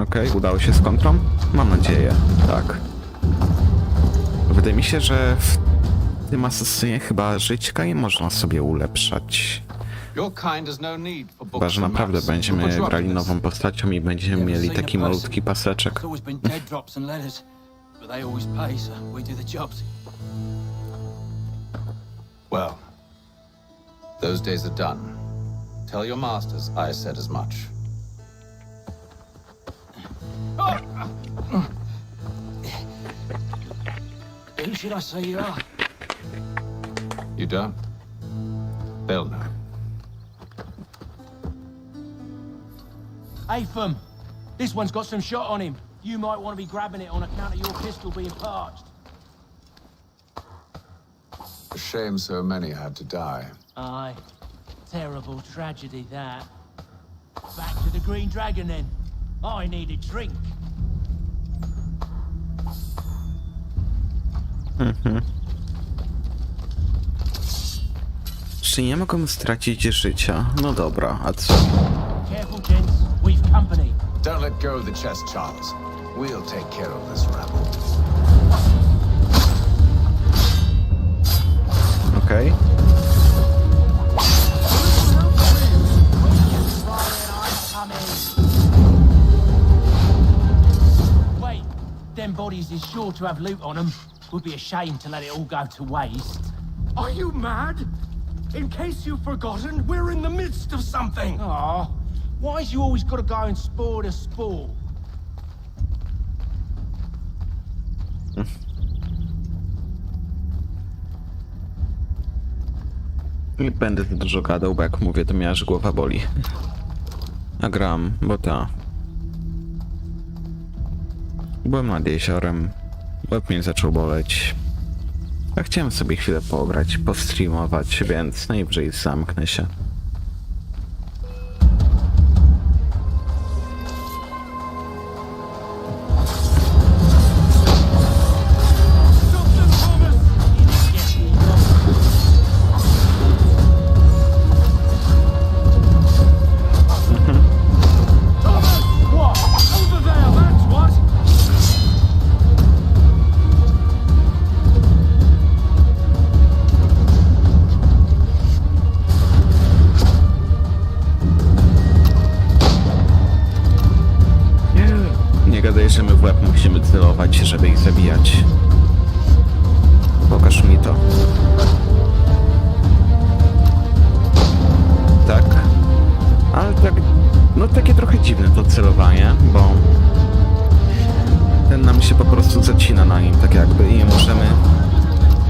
Okej, udało się z kontrą? Mam nadzieję, tak. Wydaje mi się, że w tym asesynie chyba żyćka nie można sobie ulepszać. Chyba, że naprawdę będziemy grali nową postacią i będziemy mieli taki malutki paseczek. Well, those days are done. Tell your masters I said as much. Who should I say you are? You don't? They'll know. Hey, Fum. This one's got some shot on him. You might want to be grabbing it on account of your pistol being parched. A shame so many had to die. Aye. Terrible tragedy, that. Back to the Green Dragon, then. I need a drink. Czy nie mogą stracić życia? No dobra, a co? Careful, gents. We've company. Don't let go of the chest, Charles. We'll take care of this rabble. Okej. Wait, them bodies is sure to have loot on them. Would be a shame to let it all go to waste. Are you mad? In case you've forgotten, we're in the midst of something. Aw, why's you always gotta go and spoil the sport? Nie będę za dużo gadał, bo jak mówię, to mnie aż głowa boli. A gram, bo ta. Byłem nad jeziorem, łeb mnie zaczął boleć. A chciałem sobie chwilę pograć, postreamować, więc najwyżej zamknę się. Nie gadaj, że my w łeb musimy celować, żeby ich zabijać. Pokaż mi to. Tak. Ale tak, no takie trochę dziwne to celowanie, bo ten nam się po prostu zacina na nim, tak jakby, i nie możemy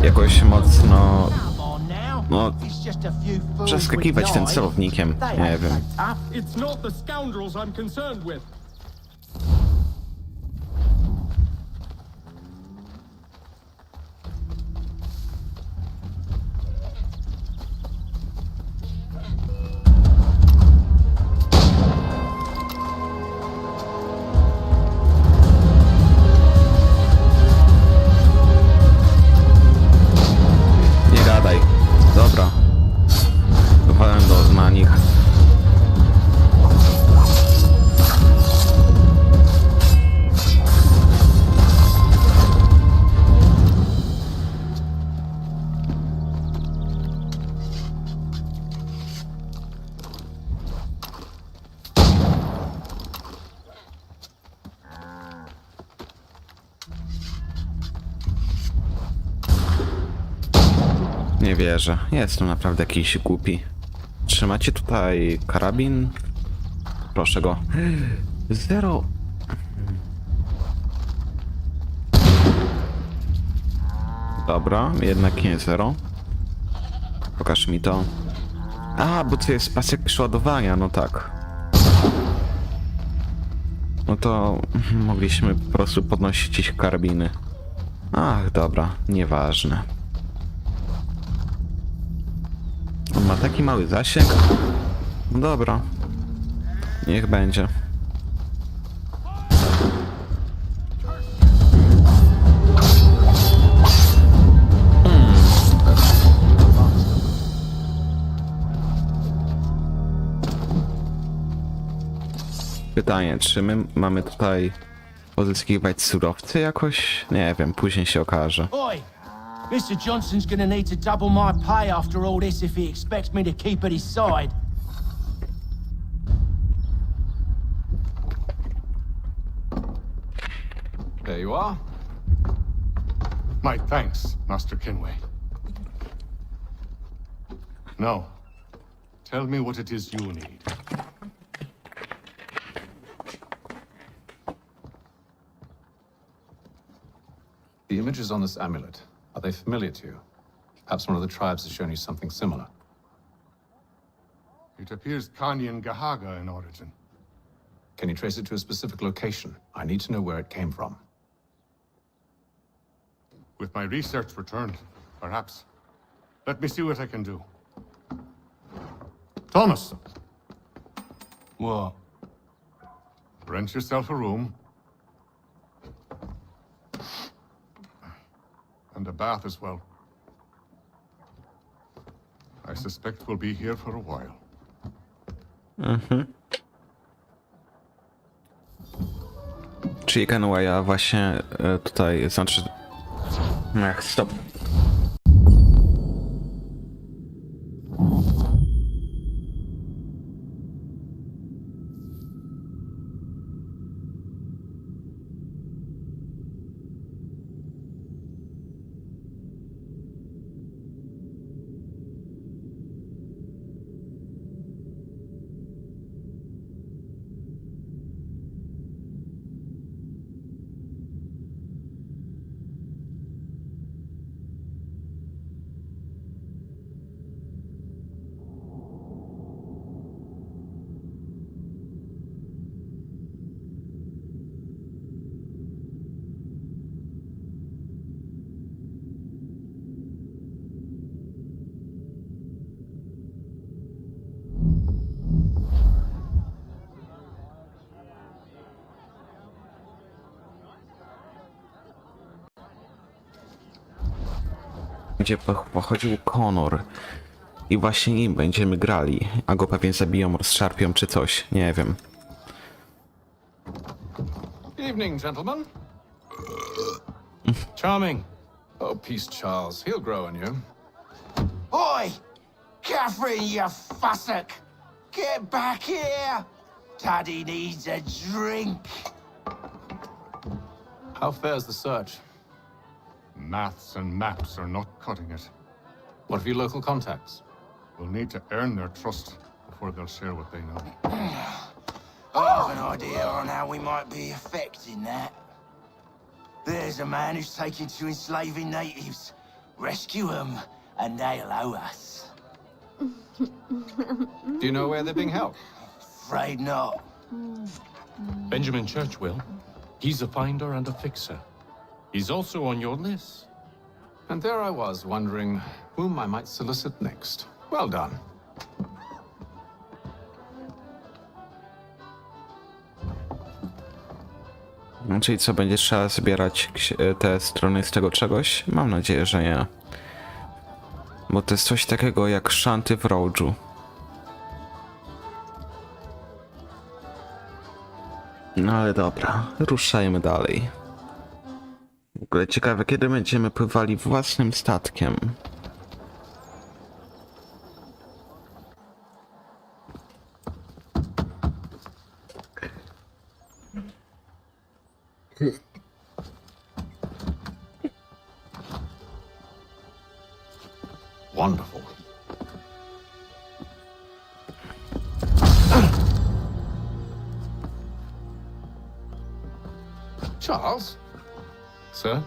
jakoś mocno, no, przeskakiwać tym celownikiem, nie wiem. It's not the scoundrels I'm concerned with. Nie gadaj. Dobra. Wywałem na nich. Nie wierzę. Jestem naprawdę jakiś głupi. Trzymacie tutaj karabin? Proszę go. Zero. Dobra, jednak nie zero. Pokaż mi to. A, bo to jest pasek przeładowania, no tak. No to mogliśmy po prostu podnosić ich karabiny. Ach, dobra, nieważne. On ma taki mały zasięg? No dobra. Niech będzie. Pytanie, czy my mamy tutaj pozyskiwać surowce jakoś? Nie wiem, później się okaże. Oi! Mr. Johnson's gonna need to double my pay after all this if he expects me to keep at his side. There you are. My thanks, Master Kenway. Now, tell me what it is you need. The images on this amulet, are they familiar to you? Perhaps one of the tribes has shown you something similar. It appears Kanyan Gahaga in origin. Can you trace it to a specific location? I need to know where it came from. With my research returned, perhaps. Let me see what I can do. Thomas! What? Rent yourself a room. And a bath as well. I suspect we'll be here for a while. Czyli Kenwaya właśnie tutaj, znaczy... Ach, stop. Gdzie pochodził Connor. I właśnie nim będziemy grali. A go pewnie zabiją, rozszarpią czy coś. Nie wiem. Evening, gentlemen. Charming. Oh, peace, Charles. He'll grow on you. Oi! Catherine, you fussock! Get back here! Daddy needs a drink. How fares the search? Maths and maps are not cutting it. What of your local contacts? We'll need to earn their trust before they'll share what they know. I have an idea on how we might be affecting that. There's a man who's taken to enslaving natives. Rescue them, and they'll owe us. Do you know where they're being held? Afraid not. Benjamin Church will. He's a finder and a fixer. He's also on your list. And there I was, wondering whom I might solicit next. Well done. Czyli co, będzie trzeba zbierać te strony z tego czegoś? Mam nadzieję, że nie. Bo to jest coś takiego jak szanty w Roadżu. No ale dobra, ruszajmy dalej. W ogóle ciekawe, kiedy będziemy pływali własnym statkiem. Wonderful. Charles? Sir?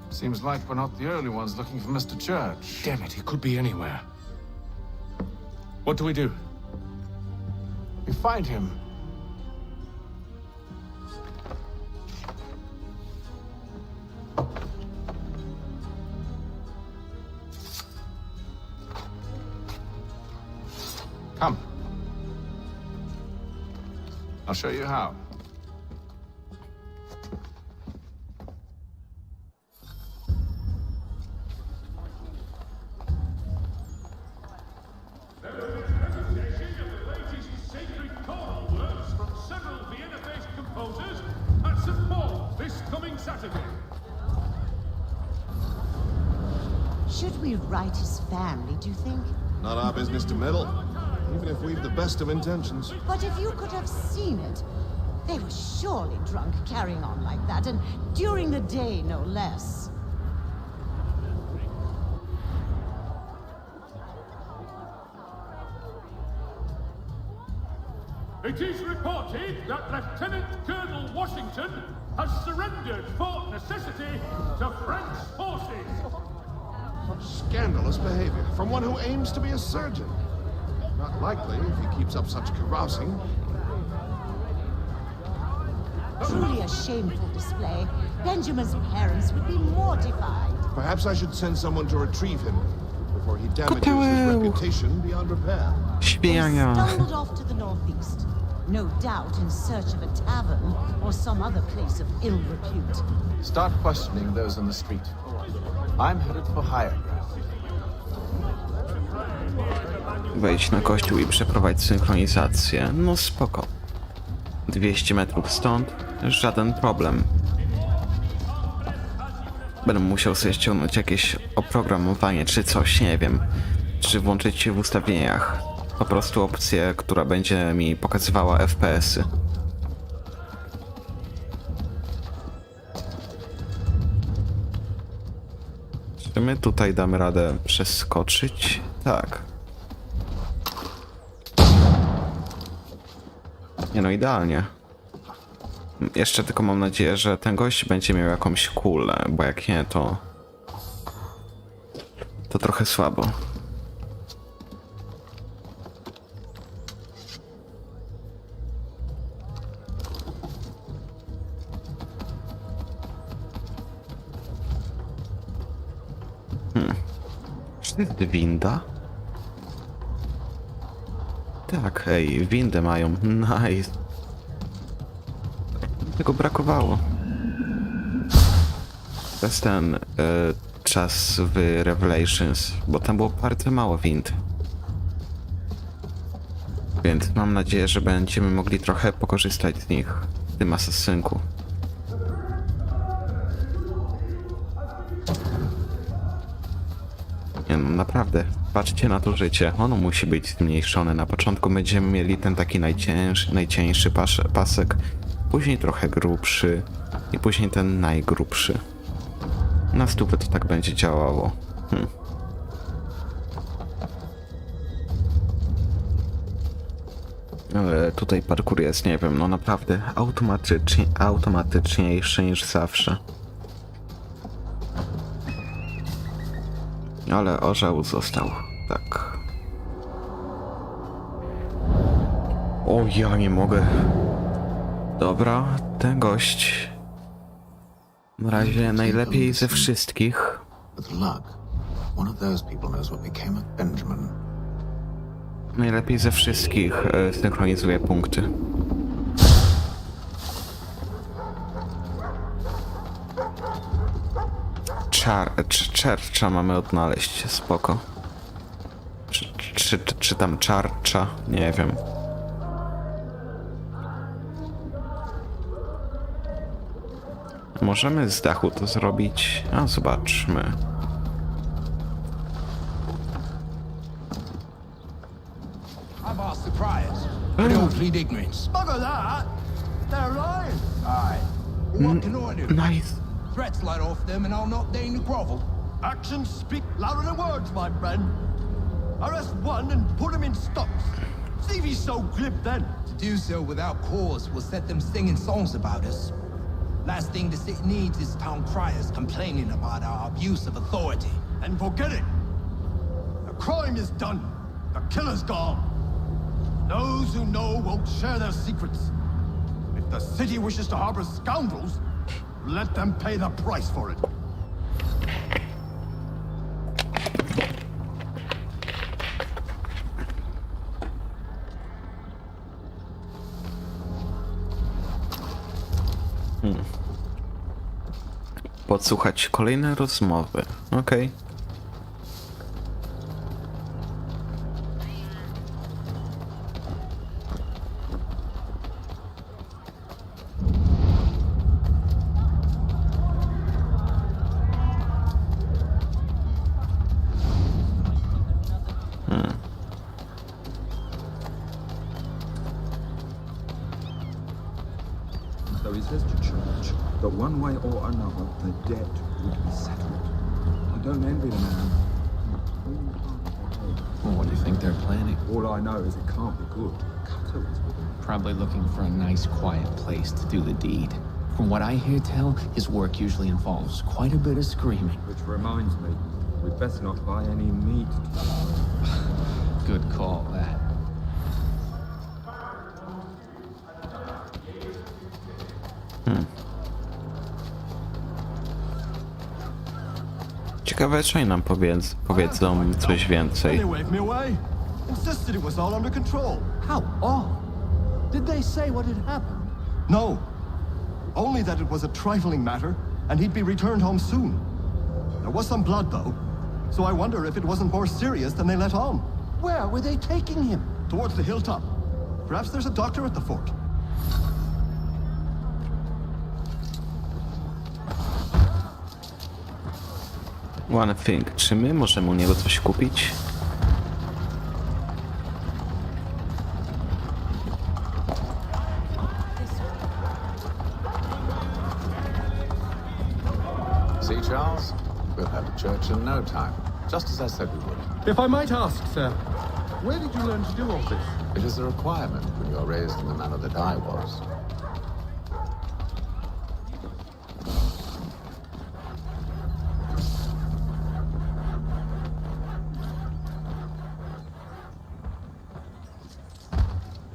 Seems like we're not the only ones looking for Mr. Church. Damn it, he could be anywhere. What do we do? We find him. Come. I'll show you how. Should we write his family, do you think? Not our business to meddle, even if we've the best of intentions. But if you could have seen it, they were surely drunk carrying on like that, and during the day, no less. It is reported that Lieutenant Colonel Washington has surrendered for necessity to French forces. Scandalous behavior from one who aims to be a surgeon. Not likely if he keeps up such carousing. Truly a shameful display. Benjamin's parents would be mortified. Perhaps I should send someone to retrieve him before he damages his reputation beyond repair. They stumbled off to the northeast. No doubt in search of a tavern or some other place of ill repute. Start questioning those on the street. I'm headed for higher ground. Wejdź na kościół i przeprowadź synchronizację. No spoko. 200 metrów stąd, żaden problem. Będę musiał sobie ściągnąć jakieś oprogramowanie czy coś, nie wiem. Czy włączyć się w ustawieniach. Po prostu opcję, która będzie mi pokazywała FPS-y. Czy my tutaj damy radę przeskoczyć? Tak. Nie no, idealnie. Jeszcze tylko mam nadzieję, że ten gość będzie miał jakąś kulę, bo jak nie, to trochę słabo. Czy to jest winda? Tak, hej, windę mają. Nice. Tego brakowało. To jest ten czas w Revelations, bo tam było bardzo mało wind. Więc mam nadzieję, że będziemy mogli trochę pokorzystać z nich w tym asasynku. Nie no, naprawdę. Patrzcie na to życie. Ono musi być zmniejszone. Na początku będziemy mieli ten taki najcieńszy pasek, później trochę grubszy i później ten najgrubszy. Na stówę to tak będzie działało. Ale tutaj parkour jest, nie wiem, no naprawdę automatyczniejszy niż zawsze. Ale orzeł został, tak. O, ja nie mogę. Dobra, ten gość. Na razie najlepiej ze wszystkich. Najlepiej ze wszystkich synchronizuje punkty. Czercza mamy odnaleźć, spoko. Czy tam czarcza? Nie wiem. Możemy z dachu to zrobić? A zobaczmy. I've asked the criers, but they all plead ignorance. Bugger that! They're lying. Aye. What can I do? Nice. Threats light off them and I'll not deign to grovel. Actions speak louder than words, my friend. Arrest one and put him in stocks. See if he's so glib then. To do so without cause will set them singing songs about us. Last thing the city needs is town criers complaining about our abuse of authority. And forget it. The crime is done. The killer's gone. Those who know won't share their secrets. If the city wishes to harbor scoundrels, let them pay the price for it. Podsłuchać kolejne rozmowy. Okej. So he says to church that one way or another the debt would be settled. I don't envy the man. Well, what do you think they're planning? All I know is it can't be good. Probably looking for a nice, quiet place to do the deed. From what I hear tell, his work usually involves quite a bit of screaming. Which reminds me, we'd best not buy any meat. Good call, that. Ciekawe, czy oni nam powiedzą coś więcej. They waved me away. Insisted it was all under control. How odd. Did they say what had happened? No. Only that it was a trifling matter, and he'd be returned home soon. There was some blood, though, so I wonder if it wasn't more serious than they let on. Where were they taking him? Towards the hilltop. Perhaps there's a doctor at the fort. One thing, czy my możemy u niego coś kupić? See, Charles? We'll have a church in no time, just as I said we would. If I might ask, sir, where did you learn to do all this? It is a requirement when you are raised in the manner that I was.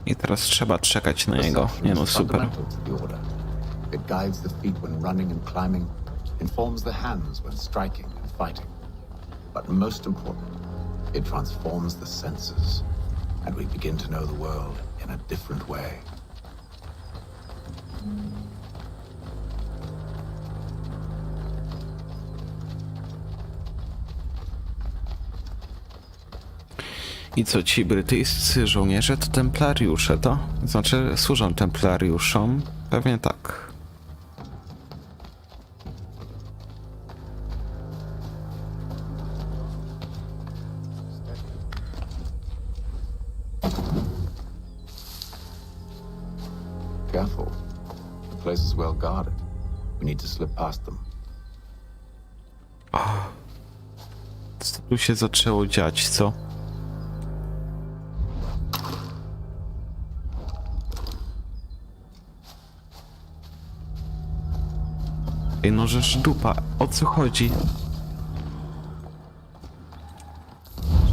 I teraz trzeba czekać na niego. Nie no, super. It guides the feet when running and climbing, informs the hands when striking and fighting. But most important, it transforms the senses, and we begin to know the world in a different way. I co, ci brytyjscy żołnierze to templariusze, to? Znaczy, służą templariuszom? Pewnie tak. scaffold. The place is well guarded. We need to slip past them. Co tu się zaczęło dziać, co? Ej, no żeż dupa, o co chodzi?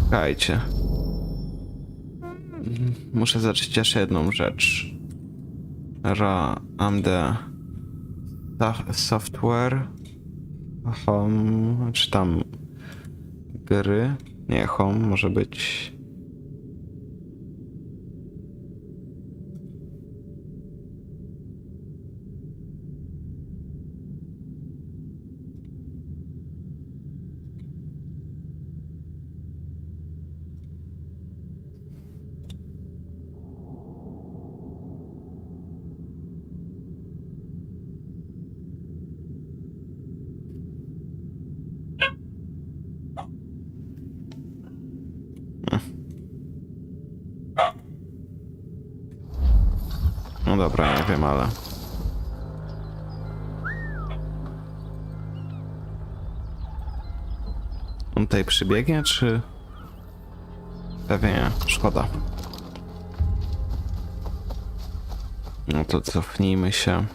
Czekajcie. Muszę zacząć jeszcze jedną rzecz. AMD Software Home, czy tam gry? Nie, Home może być. No dobra, nie wiem, ale... On tutaj przybiegnie, czy... Pewnie nie, szkoda. No to cofnijmy się.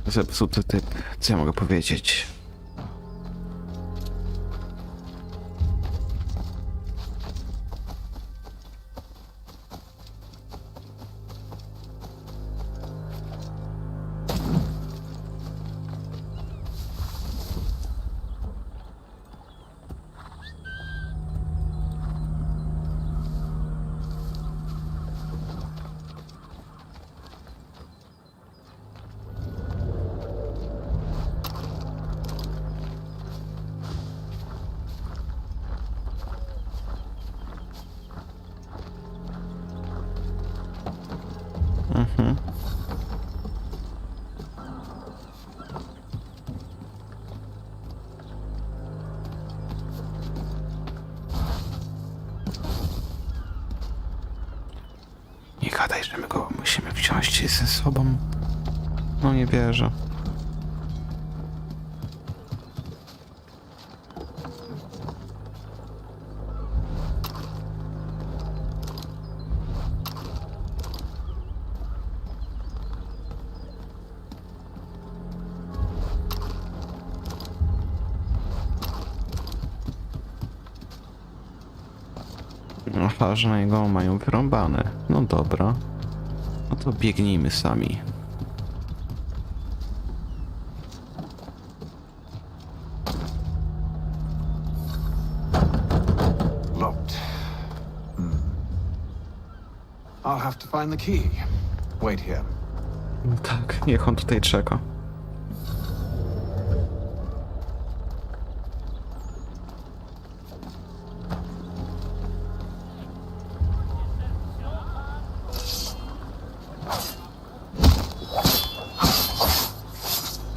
Zepsuty typ, co ja mogę powiedzieć? Nie gadaj, że my go musimy wziąć ze sobą. No nie wierzę. Aha, że na niego mają wyrąbane. No dobra. No to biegnijmy sami. Locked. I'll have to find the key. Wait here. No tak, niech on tutaj czeka.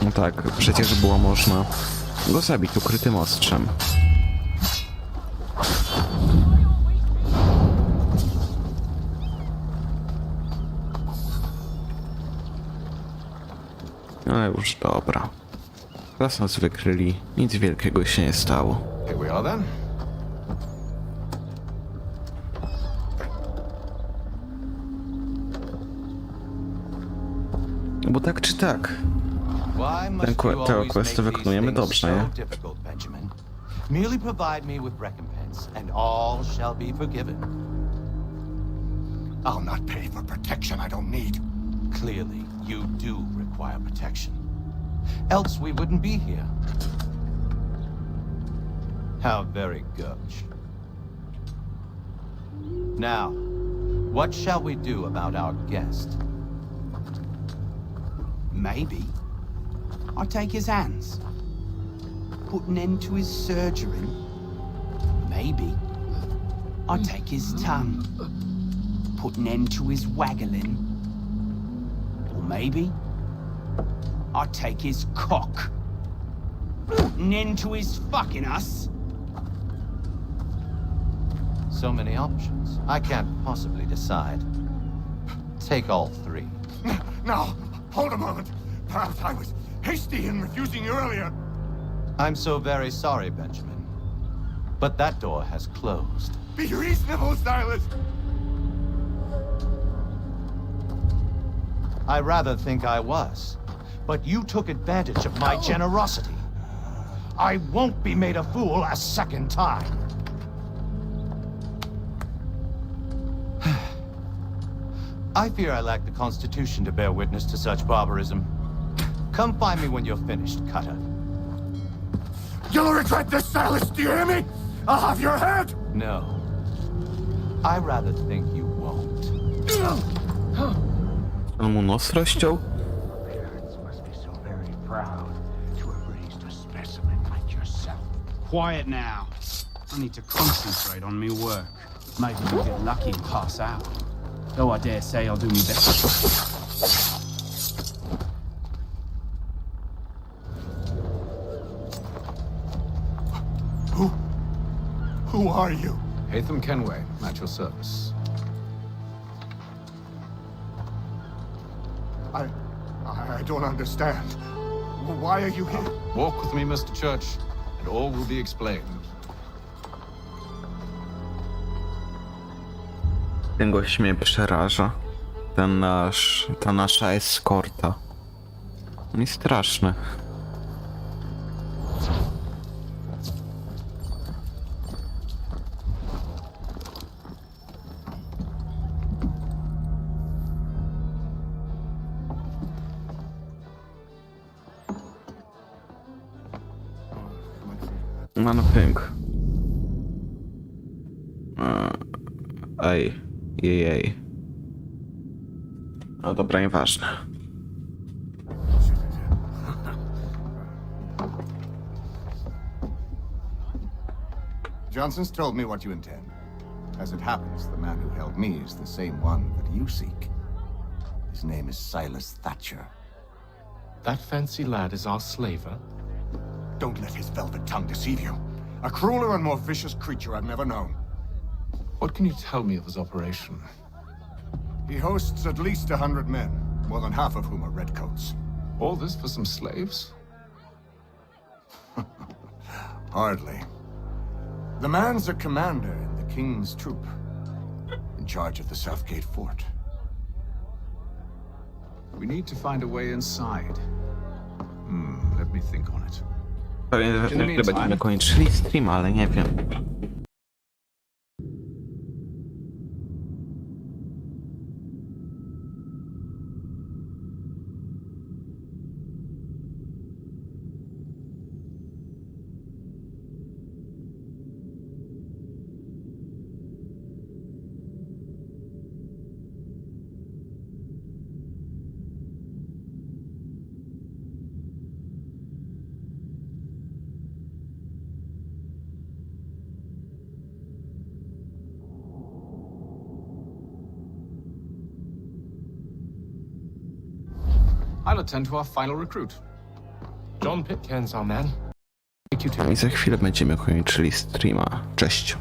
No tak, przecież było można go zabić ukrytym ostrzem. Ale już dobra. Raz nas wykryli, nic wielkiego się nie stało. Here we are then. Bo tak czy tak, tę questę wykonujemy dobrze, nie? Merely provide me with recompense, and all shall be forgiven. I'll not pay for protection I don't need. Clearly, you do require protection. Else we wouldn't be here. How very gauche. Now, what shall we do about our guest? Maybe I take his hands. put an end to his surgery? Maybe. I'd take his tongue. Put an end to his waggling. Or maybe I'd take his cock. Put an end to his fucking us. So many options. I can't possibly decide. Take all three. Now, hold a moment. Perhaps I was hasty in refusing you earlier. I'm so very sorry, Benjamin. But that door has closed. Be reasonable, Silas. I rather think I was. But you took advantage of my generosity. I won't be made a fool a second time. I fear I lack the constitution to bear witness to such barbarism. Come find me when you're finished, Cutter. You'll regret this, Silas, do you hear me? I'll have your head! No. I rather think you won't. On mu nos rozciął? Must be so very proud to have raised a specimen like yourself. Quiet now. I need to concentrate on me work. Maybe we'll get lucky and pass out. Though I dare say I'll do me best. Who are you? Hatham Kenway, at your service. I don't understand. Why are you here? Walk with me, Mr. Church, and all will be explained. Ten gość mnie przeraża. Ta nasza eskorta. On jest straszny. No pęk. Ej. Jej. No dobra, nieważne. Johnson's told me what you intend. As it happens, the man who held me is the same one that you seek. His name is Silas Thatcher. That fancy lad is our slaver? Don't let his velvet tongue deceive you. A crueler and more vicious creature I've never known. What can you tell me of his operation? He hosts at least 100 men, more than half of whom are redcoats. All this for some slaves? Hardly. The man's a commander in the King's troop, in charge of the Southgate fort. We need to find a way inside. Let me think on it. Pewnie będziemy kończyli stream, ale nie wiem. I'll attend to our final recruit. John Pitcairn's our man. I za chwilę będziemy kończyli streama. Cześć.